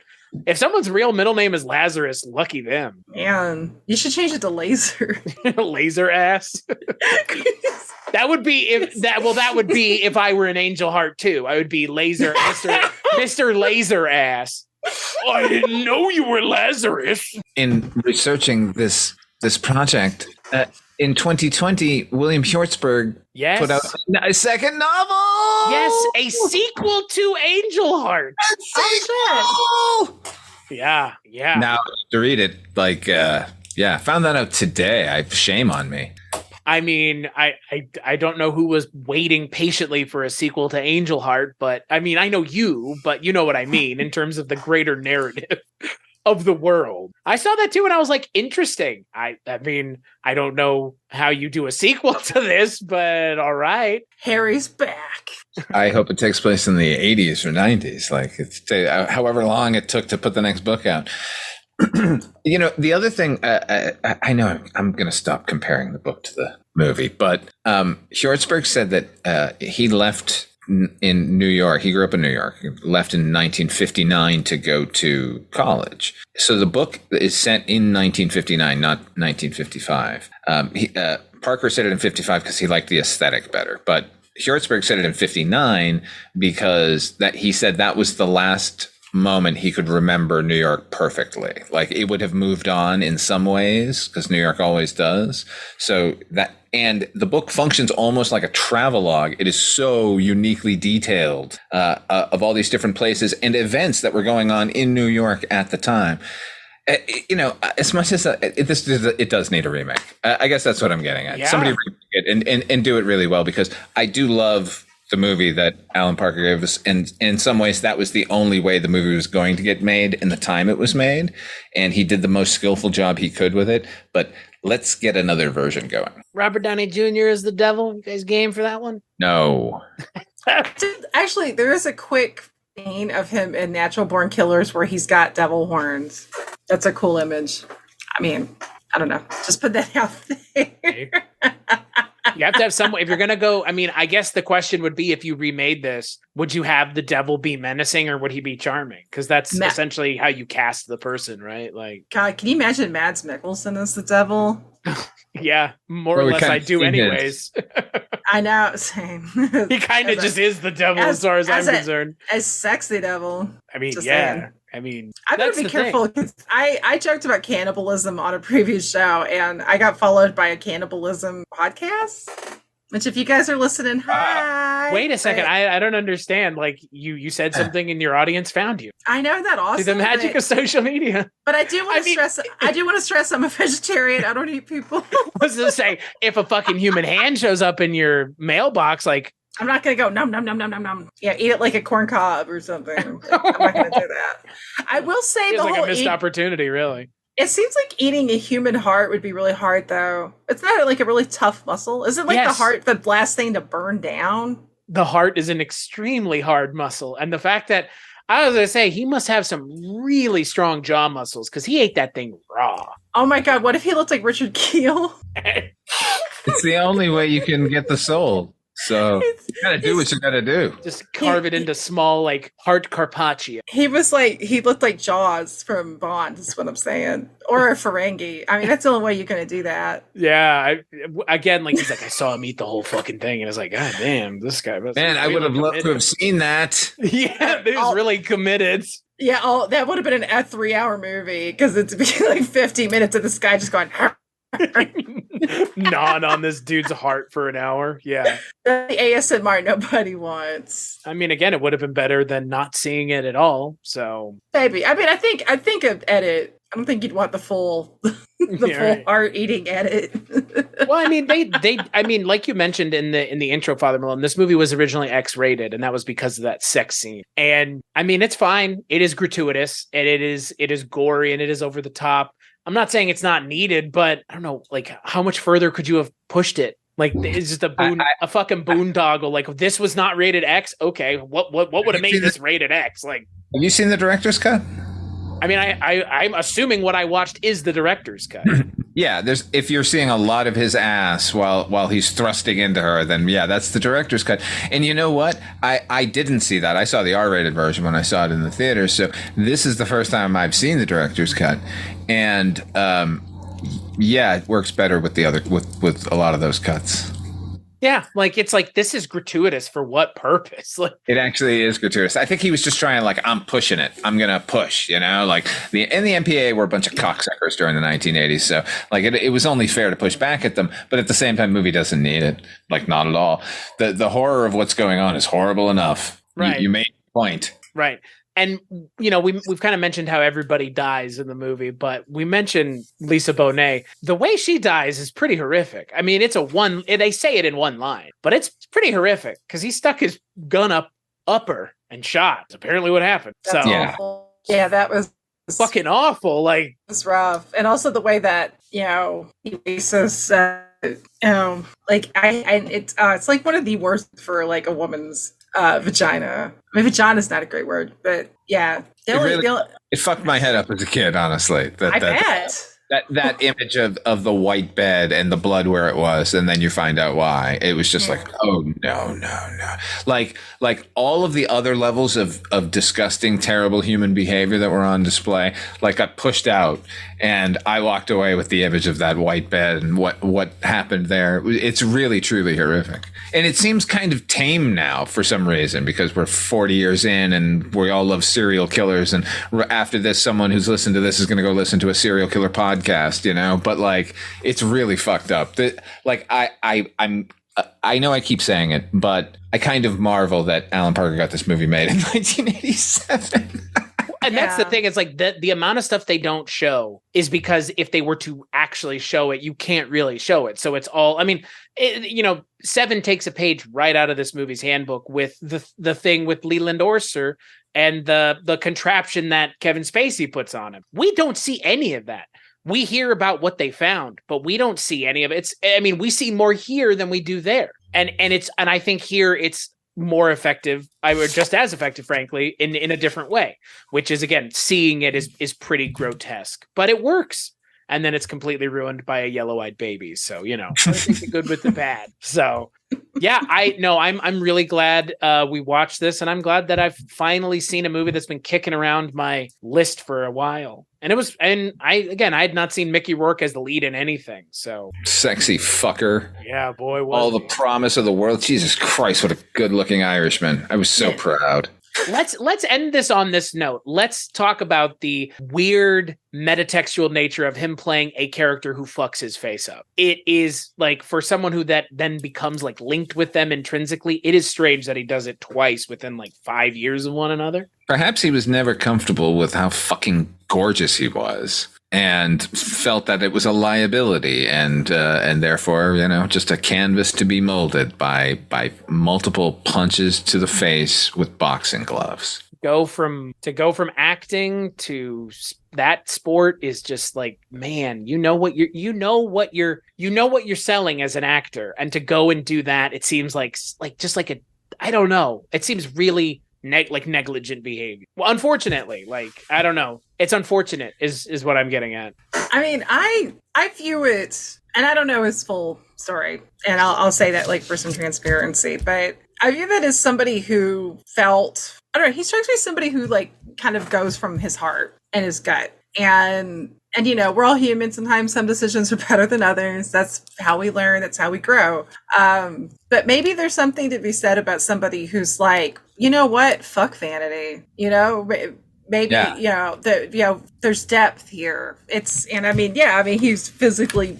[SPEAKER 2] If someone's real middle name is Lazarus, lucky them.
[SPEAKER 3] Man, you should change it to Laser.
[SPEAKER 2] Laser ass. That would be that would be if I were an Angel Heart too. I would be Laser Mr. Laser ass. I didn't know you were Lazarus.
[SPEAKER 1] In researching this project, in 2020, William Hjortsberg
[SPEAKER 2] Yes.
[SPEAKER 1] put out a second novel.
[SPEAKER 2] Yes, a sequel to Angel Heart.
[SPEAKER 3] Oh,
[SPEAKER 2] Yeah, yeah.
[SPEAKER 1] Now to read it, like, yeah, found that out today. Shame on me.
[SPEAKER 2] I mean, I don't know who was waiting patiently for a sequel to Angel Heart, but I mean, I know you, but you know what I mean in terms of the greater narrative of the world. I saw that too, and I was like, interesting. I mean, I don't know how you do a sequel to this, but all right.
[SPEAKER 3] Harry's back.
[SPEAKER 1] I hope it takes place in the 80s or 90s, like it's however long it took to put the next book out. You know, the other thing, I know I'm going to stop comparing the book to the movie, but Hjortsberg said that he left in New York. He grew up in New York, left in 1959 to go to college. So the book is set in 1959, not 1955. Parker said it in 55 because he liked the aesthetic better, but Hjortsberg said it in 59 because that he said that was the last moment he could remember New York perfectly. Like it would have moved on in some ways because New York always does. So that, and the book functions almost like a travelogue. It is so uniquely detailed of all these different places and events that were going on in New York at the time. You know, as much as it does need a remake. I guess that's what I'm getting at.
[SPEAKER 2] Yeah.
[SPEAKER 1] Somebody remake it and do it really well, because I do love the movie that Alan Parker gave us. And in some ways, that was the only way the movie was going to get made in the time it was made. And he did the most skillful job he could with it. But let's get another version going.
[SPEAKER 2] Robert Downey Jr. is the devil. You guys game for that one?
[SPEAKER 1] No.
[SPEAKER 3] Actually, there is a quick scene of him in Natural Born Killers where he's got devil horns. That's a cool image. I mean, I don't know. Just put that out there.
[SPEAKER 2] You have to have some, if you're going to go, I mean, I guess the question would be, if you remade this, would you have the devil be menacing or would he be charming? Because that's essentially how you cast the person, right? Like,
[SPEAKER 3] God, can you imagine Mads Mikkelsen as the devil?
[SPEAKER 2] yeah, more
[SPEAKER 1] Well,
[SPEAKER 2] or
[SPEAKER 1] we
[SPEAKER 2] less
[SPEAKER 1] kinda
[SPEAKER 2] I do
[SPEAKER 1] seen
[SPEAKER 2] anyways.
[SPEAKER 3] I know, same.
[SPEAKER 2] He kind of just is the devil as far as I'm concerned.
[SPEAKER 3] As sexy devil.
[SPEAKER 2] I mean,
[SPEAKER 3] just
[SPEAKER 2] yeah.
[SPEAKER 3] saying.
[SPEAKER 2] I mean,
[SPEAKER 3] I better
[SPEAKER 2] that's
[SPEAKER 3] be
[SPEAKER 2] the
[SPEAKER 3] careful
[SPEAKER 2] thing.
[SPEAKER 3] because I joked about cannibalism on a previous show and I got followed by a cannibalism podcast. Which, if you guys are listening, hi.
[SPEAKER 2] Wait a second.
[SPEAKER 3] But
[SPEAKER 2] I don't understand. Like you said something and your audience found you.
[SPEAKER 3] I know that awesome.
[SPEAKER 2] See, the magic of social media.
[SPEAKER 3] But I do want to stress. I do want to stress. I'm a vegetarian. I don't eat people.
[SPEAKER 2] I was gonna say, if a fucking human hand shows up in your mailbox, like,
[SPEAKER 3] I'm not gonna go num num num num num num. Yeah, eat it like a corn cob or something. I'm not gonna do that. I will say
[SPEAKER 2] feels
[SPEAKER 3] the
[SPEAKER 2] like
[SPEAKER 3] whole
[SPEAKER 2] a missed opportunity, really.
[SPEAKER 3] It seems like eating a human heart would be really hard, though. It's not like a really tough muscle. Is it like the heart, the last thing to burn down?
[SPEAKER 2] The heart is an extremely hard muscle. And the fact that, I was going to say, he must have some really strong jaw muscles because he ate that thing raw.
[SPEAKER 3] Oh my God, what if he looked like Richard Keel?
[SPEAKER 1] It's the only way you can get the soul. So you gotta do what you gotta do.
[SPEAKER 2] Just carve it into small, like, heart carpaccio.
[SPEAKER 3] He looked like Jaws from Bond, is what I'm saying. Or a Ferengi. I mean, that's the only way you're going to do that.
[SPEAKER 2] Yeah. Again, like, he's like, I saw him eat the whole fucking thing. And it's like, God damn, this guy.
[SPEAKER 1] Man, I would have loved to have seen that.
[SPEAKER 2] Yeah, he was really committed.
[SPEAKER 3] Yeah, that would have been a 3-hour movie because it'd be like 50 minutes of this guy just going...
[SPEAKER 2] gnawing on this dude's heart for an hour. Yeah.
[SPEAKER 3] The ASMR nobody wants.
[SPEAKER 2] I mean, again, it would have been better than not seeing it at all. So
[SPEAKER 3] Maybe. I mean, I think an edit I don't think you'd want the full full heart eating edit.
[SPEAKER 2] Well, I mean, I mean, like you mentioned in the intro, Father Malone, this movie was originally X-rated, and that was because of that sex scene. And I mean, it's fine. It is gratuitous, and it is gory, and it is over the top. I'm not saying it's not needed, but I don't know, like, how much further could you have pushed it? Like, it's just a fucking boondoggle. Like, this was not rated X. Okay, what would have made this rated X? Like,
[SPEAKER 1] have you seen the director's cut?
[SPEAKER 2] I mean, I'm assuming what I watched is the director's cut.
[SPEAKER 1] Yeah, if you're seeing a lot of his ass while he's thrusting into her, then yeah, that's the director's cut. And you know what? I didn't see that. I saw the R-rated version when I saw it in the theater. So this is the first time I've seen the director's cut, and yeah, it works better with with a lot of those cuts.
[SPEAKER 2] Yeah, like it's like, this is gratuitous for what purpose? Like,
[SPEAKER 1] it actually is gratuitous. I think he was just trying, like, I'm pushing it. I'm gonna push, like the MPAA were a bunch of cocksuckers during the 1980s. So like it was only fair to push back at them, but at the same time, movie doesn't need it. Like, not at all. The horror of what's going on is horrible enough.
[SPEAKER 2] Right.
[SPEAKER 1] You made a point.
[SPEAKER 2] Right. And, we've kind of mentioned how everybody dies in the movie, but we mentioned Lisa Bonet. The way she dies is pretty horrific. I mean, they say it in one line, but it's pretty horrific because he stuck his gun up her and shot. That's apparently what happened.
[SPEAKER 3] That's awful. Yeah, that was
[SPEAKER 2] fucking awful. Like,
[SPEAKER 3] it was rough. And also the way that, he races, it's like one of the worst for like a woman's vagina. I mean, vagina is not a great word, but yeah,
[SPEAKER 1] it fucked my head up as a kid, honestly.
[SPEAKER 3] I bet.
[SPEAKER 1] That image of the white bed and the blood where it was, and then you find out why. It was just like, oh no. Like all of the other levels of disgusting, terrible human behavior that were on display, like, got pushed out, and I walked away with the image of that white bed and what happened there. It's really, truly horrific. And it seems kind of tame now for some reason, because we're 40 years in and we all love serial killers. And after this, someone who's listened to this is going to go listen to a serial killer podcast, but like, it's really fucked up. Like, I know I keep saying it, but I kind of marvel that Alan Parker got this movie made in 1987.
[SPEAKER 2] And that's the thing. It's like the amount of stuff they don't show is because if they were to actually show it, you can't really show it. So it's all, I mean, Seven takes a page right out of this movie's handbook with the thing with Leland Orser and the contraption that Kevin Spacey puts on him. We don't see any of that. We hear about what they found, but we don't see any of it. We see more here than we do there. And I think here it's more effective, just as effective, frankly, in a different way, which is, again, seeing it is pretty grotesque, but it works. And then it's completely ruined by a yellow-eyed baby. So, I think the good with the bad. So, yeah, I'm really glad we watched this, and I'm glad that I've finally seen a movie that's been kicking around my list for a while. And I had not seen Mickey Rourke as the lead in anything. So
[SPEAKER 1] sexy fucker.
[SPEAKER 2] Yeah, boy.
[SPEAKER 1] All the promise of the world. Jesus Christ, what a good-looking Irishman. I was so proud.
[SPEAKER 2] Let's end this on this note. Let's talk about the weird metatextual nature of him playing a character who fucks his face up. It is like, for someone who that then becomes like linked with them intrinsically, it is strange that he does it twice within like 5 years of one another.
[SPEAKER 1] Perhaps he was never comfortable with how fucking gorgeous he was, and felt that it was a liability, and therefore, just a canvas to be molded by multiple punches to the face with boxing gloves.
[SPEAKER 2] Go from acting to that sport is just like, man, you know what you're selling as an actor, and to go and do that, it seems like I don't know, it seems really negligent behavior. Well, unfortunately, I don't know. It's unfortunate is what I'm getting at.
[SPEAKER 3] I mean, I view it, and I don't know his full story, and I'll say that for some transparency, but I view that as somebody who felt, I don't know, he strikes me as somebody who kind of goes from his heart and his gut. And we're all human. Sometimes some decisions are better than others. That's how we learn. That's how we grow. But maybe there's something to be said about somebody who's like, you know what? Fuck vanity. Maybe, there's depth here. He's physically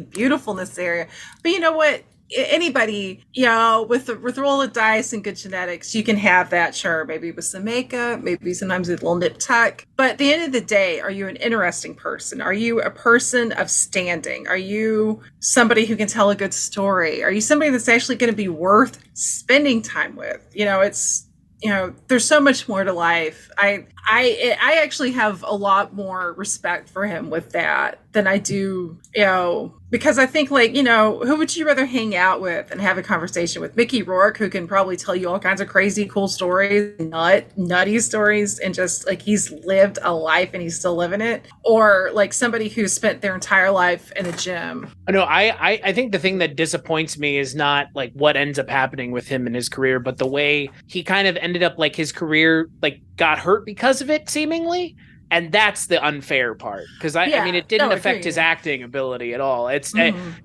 [SPEAKER 3] beautiful in this area. But you know what? anybody, you know, with a roll of dice and good genetics, you can have that. Sure, maybe with some makeup, maybe sometimes with a little nip tuck. But at the end of the day, are you an interesting person? Are you a person of standing? Are you somebody who can tell a good story? Are you somebody that's actually going to be worth spending time with? You know, there's so much more to life. I actually have a lot more respect for him with that than I do, because I think, like, who would you rather hang out with and have a conversation with? Mickey Rourke, who can probably tell you all kinds of crazy, cool stories, nutty stories, and just like he's lived a life and he's still living it, or like somebody who spent their entire life in a gym.
[SPEAKER 2] No, I think the thing that disappoints me is not like what ends up happening with him in his career, but the way he kind of ended up, like, his career like got hurt because of it, seemingly. And that's the unfair part, because I mean, it didn't affect his acting ability at all. It's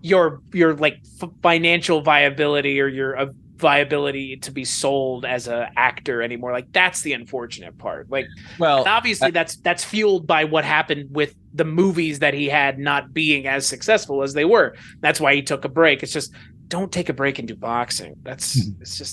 [SPEAKER 2] your like financial viability or your viability to be sold as an actor anymore. Like, that's the unfortunate part. Like, well, obviously that's fueled by what happened with the movies that he had not being as successful as they were. That's why he took a break. It's just, don't take a break and do boxing. It's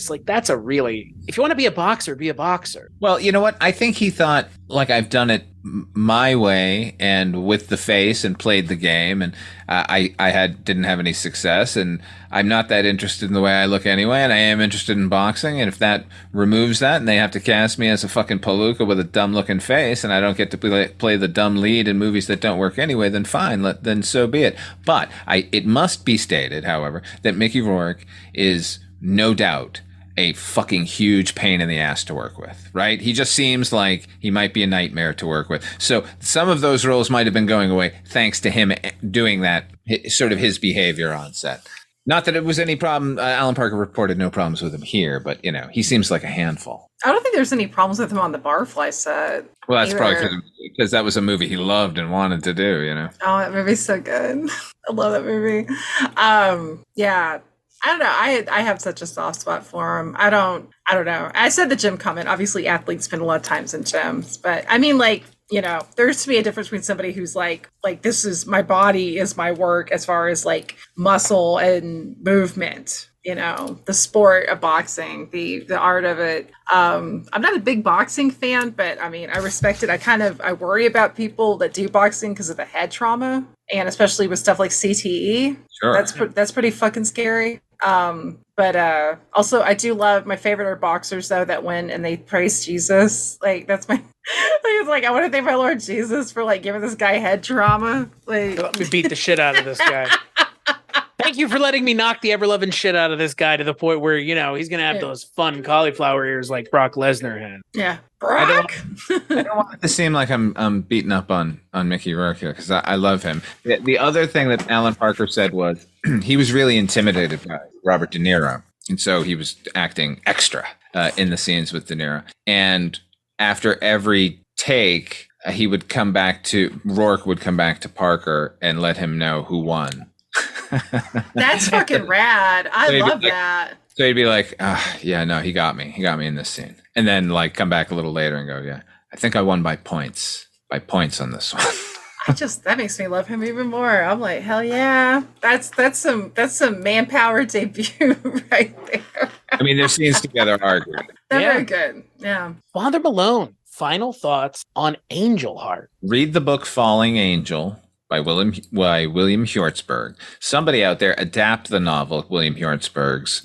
[SPEAKER 2] like, that's a really, if you want to be a boxer, be a boxer.
[SPEAKER 1] Well, you know what? I think he thought, like, I've done it my way and with the face and played the game, and I didn't have any success, and I'm not that interested in the way I look anyway, and I am interested in boxing, and if that removes that and they have to cast me as a fucking palooka with a dumb looking face and I don't get to play the dumb lead in movies that don't work anyway, then fine, then so be it. But it must be stated, however, that Mickey Rourke is no doubt a fucking huge pain in the ass to work with, right? He just seems like he might be a nightmare to work with. So some of those roles might have been going away thanks to him doing that, sort of his behavior on set. Not that it was any problem. Alan Parker reported no problems with him here, but, he seems like a handful.
[SPEAKER 3] I don't think there's any problems with him on the Barfly set.
[SPEAKER 1] Well, that's probably because that was a movie he loved and wanted to do, Oh,
[SPEAKER 3] that movie's so good. I love that movie. Yeah. I don't know. I have such a soft spot for him. I don't know. I said the gym comment. Obviously, athletes spend a lot of times in gyms, but I mean, like, there's to be a difference between somebody who's like this is my body is my work as far as like muscle and movement. The sport of boxing, the art of it. I'm not a big boxing fan, but I mean, I respect it. I worry about people that do boxing because of the head trauma, and especially with stuff like CTE.
[SPEAKER 1] Sure.
[SPEAKER 3] That's pretty fucking scary. But also I do love, my favorite are boxers though that win and they praise Jesus. Like, that's my it's like, I want to thank my Lord Jesus for like giving this guy head trauma. Like,
[SPEAKER 2] let me beat the shit out of this guy. Thank you for letting me knock the ever-loving shit out of this guy to the point where, he's going to have those fun cauliflower ears like Brock Lesnar had.
[SPEAKER 3] Yeah. Brock?
[SPEAKER 1] I don't want it to seem like I'm beating up on Mickey Rourke here, because I love him. The other thing that Alan Parker said was he was really intimidated by Robert De Niro. And so he was acting extra in the scenes with De Niro. And after every take, Rourke would come back to Parker and let him know who won.
[SPEAKER 3] That's fucking rad. I love that.
[SPEAKER 1] So he'd be like, yeah, no, he got me in this scene. And then like come back a little later and go, yeah, I think I won by points on this one.
[SPEAKER 3] That makes me love him even more. I'm like, hell yeah. That's some Manpower debut right there.
[SPEAKER 1] I mean, their scenes together are good.
[SPEAKER 3] They're very good. Yeah.
[SPEAKER 2] Father Malone, final thoughts on Angel Heart.
[SPEAKER 1] Read the book Falling Angel by William Hjortsberg. Somebody out there adapt the novel William Hjortsberg's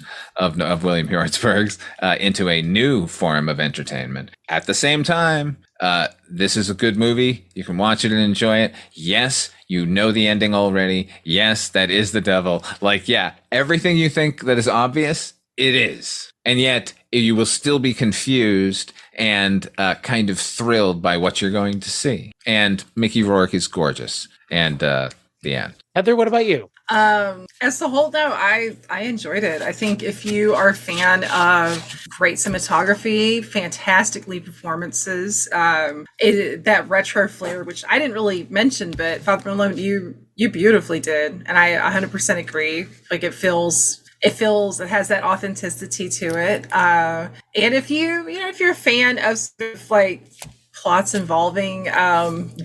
[SPEAKER 1] into a new form of entertainment. At the same time, this is a good movie. You can watch it and enjoy it. Yes, you know the ending already. Yes, that is the devil. Like, yeah, everything you think that is obvious, it is. And yet you will still be confused and kind of thrilled by what you're going to see. And Mickey Rourke is gorgeous. And the end.
[SPEAKER 2] Heather, what about you?
[SPEAKER 3] As the whole, though, I enjoyed it. I think if you are a fan of great cinematography, fantastic lead performances, that retro flair, which I didn't really mention, but Father Malone, you beautifully did, and I 100% agree. Like, it has that authenticity to it. And if you're a fan of sort of like plots involving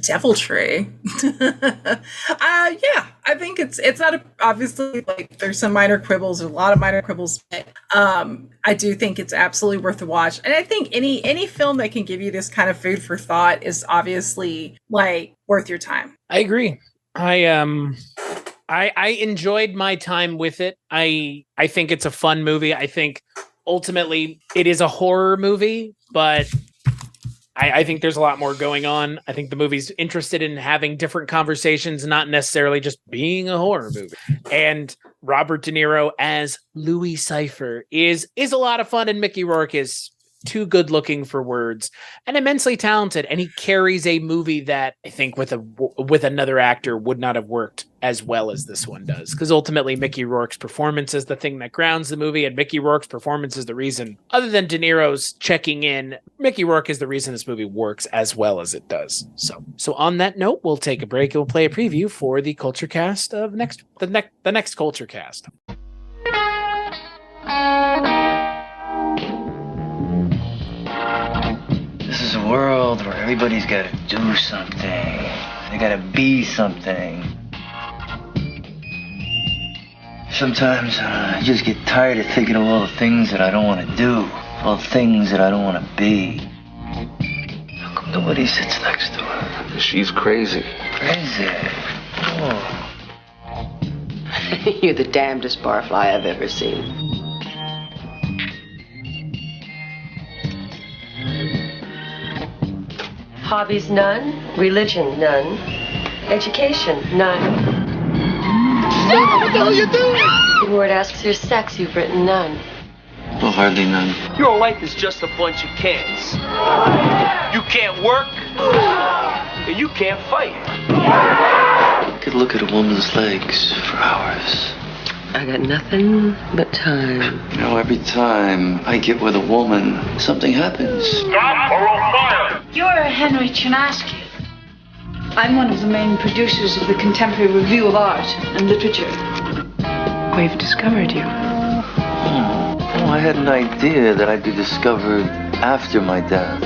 [SPEAKER 3] deviltry. Yeah, I think it's not obviously, like, there's some minor quibbles, a lot of minor quibbles, but I do think it's absolutely worth the watch. And I think any film that can give you this kind of food for thought is obviously, like, worth your time.
[SPEAKER 2] I agree. I enjoyed my time with it. I think it's a fun movie. I think ultimately it is a horror movie, but I think there's a lot more going on. I think the movie's interested in having different conversations, not necessarily just being a horror movie. And Robert De Niro as Louis Cypher is a lot of fun, and Mickey Rourke is too good looking for words and immensely talented, and he carries a movie that I think with another actor would not have worked as well as this one does, because ultimately Mickey Rourke's performance is the thing that grounds the movie, and Mickey Rourke's performance is the reason, other than De Niro's checking in, Mickey Rourke is the reason this movie works as well as it does. So on that note, we'll take a break and we'll play a preview for the Culture Cast of the next Culture Cast.
[SPEAKER 7] This is a world where everybody's got to do something. They got to be something. Sometimes I just get tired of thinking of all the things that I don't want to do, all the things that I don't want to be. How come nobody sits next to her?
[SPEAKER 5] She's crazy.
[SPEAKER 7] Crazy? Oh.
[SPEAKER 8] You're the damnedest barfly I've ever seen. Hobbies, none. Religion, none. Education, none. No, what the hell are you doing? The word asks your sex, you've written none.
[SPEAKER 5] Well, hardly none.
[SPEAKER 9] Your life is just a bunch of can'ts. You can't work, and you can't fight.
[SPEAKER 7] I could look at a woman's legs for hours.
[SPEAKER 8] I got nothing but time.
[SPEAKER 7] You know, every time I get with a woman, something happens.
[SPEAKER 9] Stop or I'll fire!
[SPEAKER 10] You're Henry Chernasky. I'm one of the main producers of the Contemporary Review of Art and Literature. We've discovered you.
[SPEAKER 7] Oh, I had an idea that I'd be discovered after my death.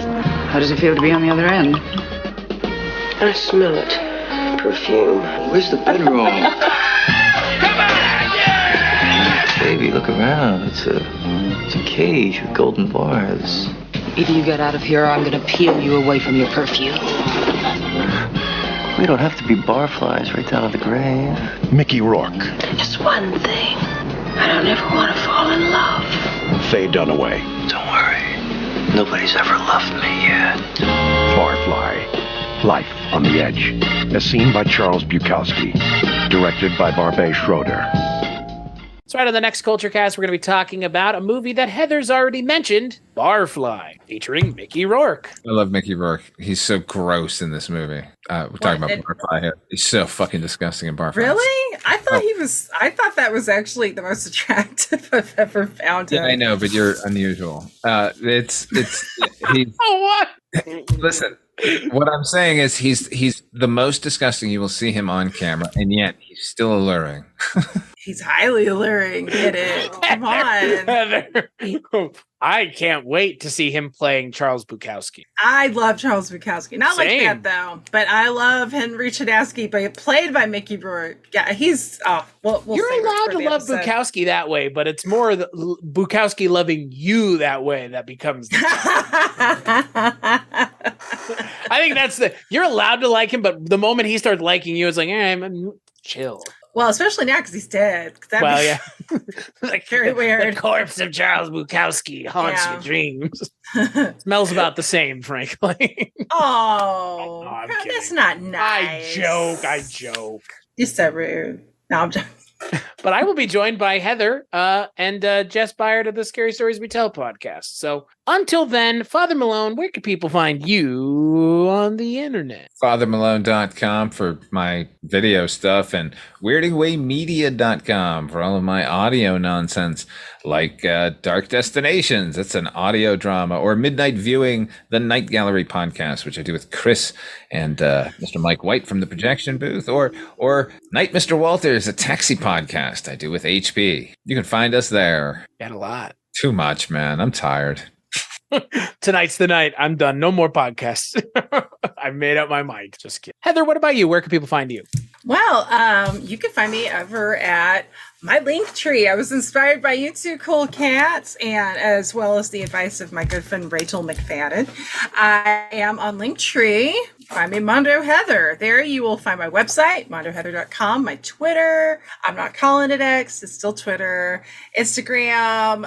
[SPEAKER 10] How does it feel to be on the other end?
[SPEAKER 8] I smell it. Perfume.
[SPEAKER 7] Where's the bedroom? Baby, look around. It's a cage with golden bars.
[SPEAKER 8] Either you get out of here or I'm gonna peel you away from your perfume.
[SPEAKER 7] We don't have to be barflies right down to the grave.
[SPEAKER 4] Mickey Rourke.
[SPEAKER 8] Just one thing. I don't ever want to fall in love.
[SPEAKER 4] Faye Dunaway.
[SPEAKER 7] Don't worry. Nobody's ever loved me yet.
[SPEAKER 4] Barfly. Life on the Edge. As seen by Charles Bukowski. Directed by Barbet Schroeder.
[SPEAKER 2] So right on the next Culture Cast, we're going to be talking about a movie that Heather's already mentioned, Barfly, featuring Mickey Rourke.
[SPEAKER 1] I love Mickey Rourke. He's so gross in this movie. We're talking about Barfly here. He's so fucking disgusting in Barfly.
[SPEAKER 3] Really? I thought that was actually the most attractive I've ever found him.
[SPEAKER 1] Yeah, I know, but you're unusual. He's
[SPEAKER 2] Oh, what?
[SPEAKER 1] Listen, what I'm saying is he's the most disgusting you will see him on camera, and yet he's still alluring.
[SPEAKER 3] He's highly alluring. Get it? Come on.
[SPEAKER 2] Heather. I can't wait to see him playing Charles Bukowski.
[SPEAKER 3] I love Charles Bukowski. Not
[SPEAKER 2] Same.
[SPEAKER 3] like that though, but I love Henry Chernasky, but played by Mickey Rourke. Yeah, he's we'll
[SPEAKER 2] You're
[SPEAKER 3] save it
[SPEAKER 2] allowed
[SPEAKER 3] for
[SPEAKER 2] to
[SPEAKER 3] the
[SPEAKER 2] love
[SPEAKER 3] episode.
[SPEAKER 2] Bukowski that way, but it's more the Bukowski loving you that way that becomes the I think that's you're allowed to like him, but the moment he starts liking you, it's like, I'm chill.
[SPEAKER 3] Well, especially now because he's dead.
[SPEAKER 2] Yeah. Like
[SPEAKER 3] very weird.
[SPEAKER 2] The corpse of Charles Bukowski haunts your dreams. Smells about the same, frankly.
[SPEAKER 3] Oh,
[SPEAKER 2] I'm
[SPEAKER 3] that's
[SPEAKER 2] kidding.
[SPEAKER 3] not nice.
[SPEAKER 2] I joke.
[SPEAKER 3] You're so rude. No, I'm joking.
[SPEAKER 2] But I will be joined by Heather and Jess Byard of the Scary Stories We Tell podcast. So until then, Father Malone, where can people find you on the internet?
[SPEAKER 1] FatherMalone.com for my video stuff and WeirdingWayMedia.com for all of my audio nonsense, like Dark Destinations. That's an audio drama, or Midnight Viewing, the Night Gallery podcast, which I do with Chris and Mr. Mike White from the projection booth, or Night Mr. Walters, a taxi podcast I do with HP. You can find us there.
[SPEAKER 2] Got a lot.
[SPEAKER 1] Too much, man. I'm tired.
[SPEAKER 2] Tonight's the night. I'm done. No more podcasts. I've made up my mind. Just kidding. Heather, what about you? Where can people find you?
[SPEAKER 3] Well, you can find me over at my Linktree. I was inspired by you two cool cats, and as well as the advice of my good friend Rachel McFadden. I am on Linktree. Find me Mondo Heather. There you will find my website, mondoheather.com, my Twitter. I'm not calling it X, it's still Twitter. Instagram,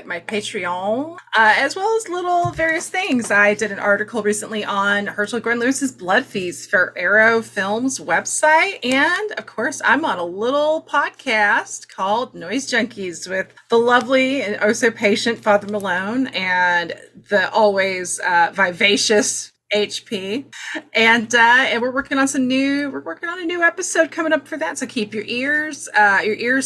[SPEAKER 3] my Patreon, as well as little various things. I did an article recently on Herschel Gordon Lewis's Blood Feast for Arrow Films website. And of course, I'm on a little podcast called Noise Junkies with the lovely and oh so patient Father Malone and the always vivacious HP, and we're working on a new episode coming up for that. So keep your ears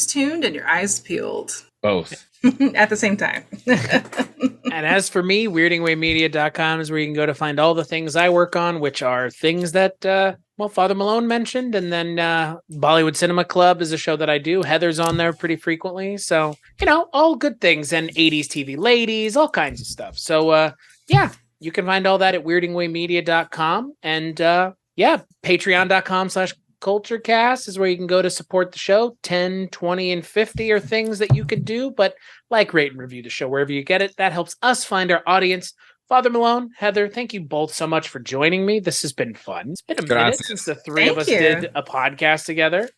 [SPEAKER 3] tuned and your eyes peeled.
[SPEAKER 1] Both.
[SPEAKER 3] At the same time.
[SPEAKER 2] And as for me, weirdingwaymedia.com is where you can go to find all the things I work on, which are things that Father Malone mentioned, and then Bollywood Cinema Club is a show that I do. Heather's on there pretty frequently, so all good things, and 80s TV ladies, all kinds of stuff. So yeah. You can find all that at weirdingwaymedia.com. And patreon.com/culturecast is where you can go to support the show. 10, 20, and 50 are things that you can do, but rate, and review the show wherever you get it. That helps us find our audience. Father Malone, Heather, thank you both so much for joining me. This has been fun. It's been a minute since the three of us did a podcast together.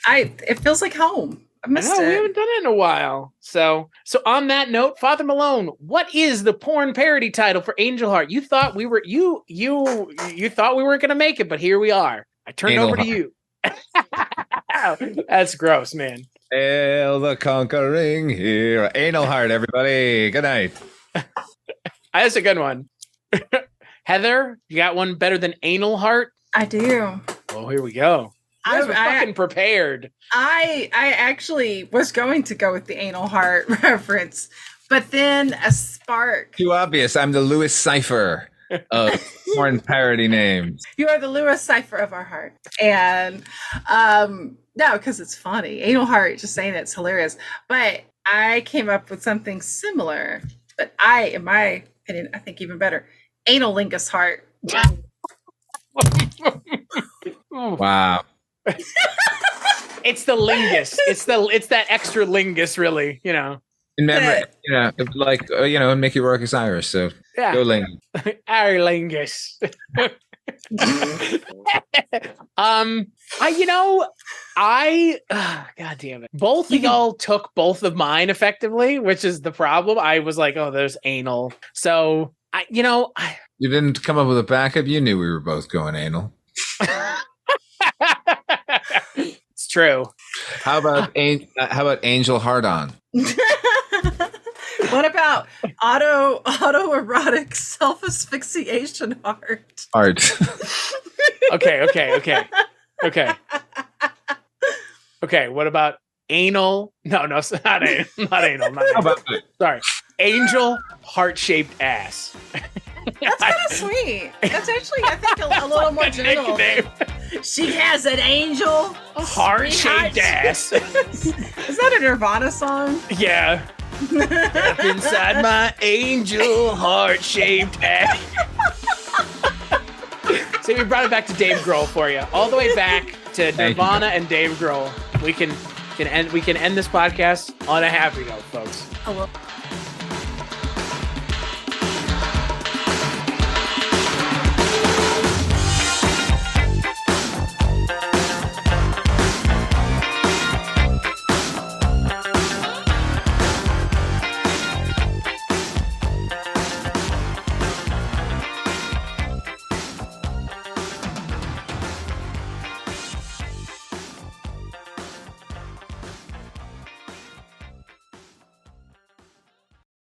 [SPEAKER 3] It feels like home. I
[SPEAKER 2] know, we haven't done it in a while. So on that note, Father Malone, what is the porn parody title for Angel Heart? You thought we were you thought we weren't going to make it, but here we are. I turned
[SPEAKER 1] Anal
[SPEAKER 2] over
[SPEAKER 1] Heart.
[SPEAKER 2] to you. That's gross, man.
[SPEAKER 1] Hail the conquering hero. Anal Heart, everybody. Good night.
[SPEAKER 2] That's a good one. Heather, you got one better than Anal Heart?
[SPEAKER 3] I do.
[SPEAKER 2] Oh, here we go. I was fucking prepared.
[SPEAKER 3] I actually was going to go with the Anal Heart reference, but then a spark.
[SPEAKER 1] Too obvious. I'm the Lewis Cipher of porn parody names.
[SPEAKER 3] You are the Lewis Cipher of our heart. And no, because it's funny. Anal Heart, just saying it's hilarious. But I came up with something similar, but in my opinion, I think even better. Anal Lingus Heart.
[SPEAKER 1] Wow.
[SPEAKER 2] It's the lingus. It's that extra lingus, really.
[SPEAKER 1] In memory, Mickey Rourke's Irish, so
[SPEAKER 2] yeah.
[SPEAKER 1] Go Lingus.
[SPEAKER 2] Our lingus. God damn it. Both of y'all took both of mine effectively, which is the problem. I was like, oh, there's anal. So
[SPEAKER 1] You didn't come up with a backup. You knew we were both going anal.
[SPEAKER 2] It's true.
[SPEAKER 1] How about Angel Heart On?
[SPEAKER 3] What about autoerotic self-asphyxiation heart?
[SPEAKER 1] Art.
[SPEAKER 2] Okay. What about anal? No, not anal. Not anal.
[SPEAKER 1] How about it?
[SPEAKER 2] Sorry. Angel heart-shaped ass.
[SPEAKER 3] That's kind of sweet. That's actually, I think, a little more gentle. She has an angel
[SPEAKER 2] heart-shaped ass.
[SPEAKER 3] Is that a Nirvana song?
[SPEAKER 2] Yeah. Up inside my angel heart-shaped ass. So we brought it back to Dave Grohl for you. All the way back to Nirvana and Dave Grohl. We can end this podcast on a happy note, folks.
[SPEAKER 3] Oh, well.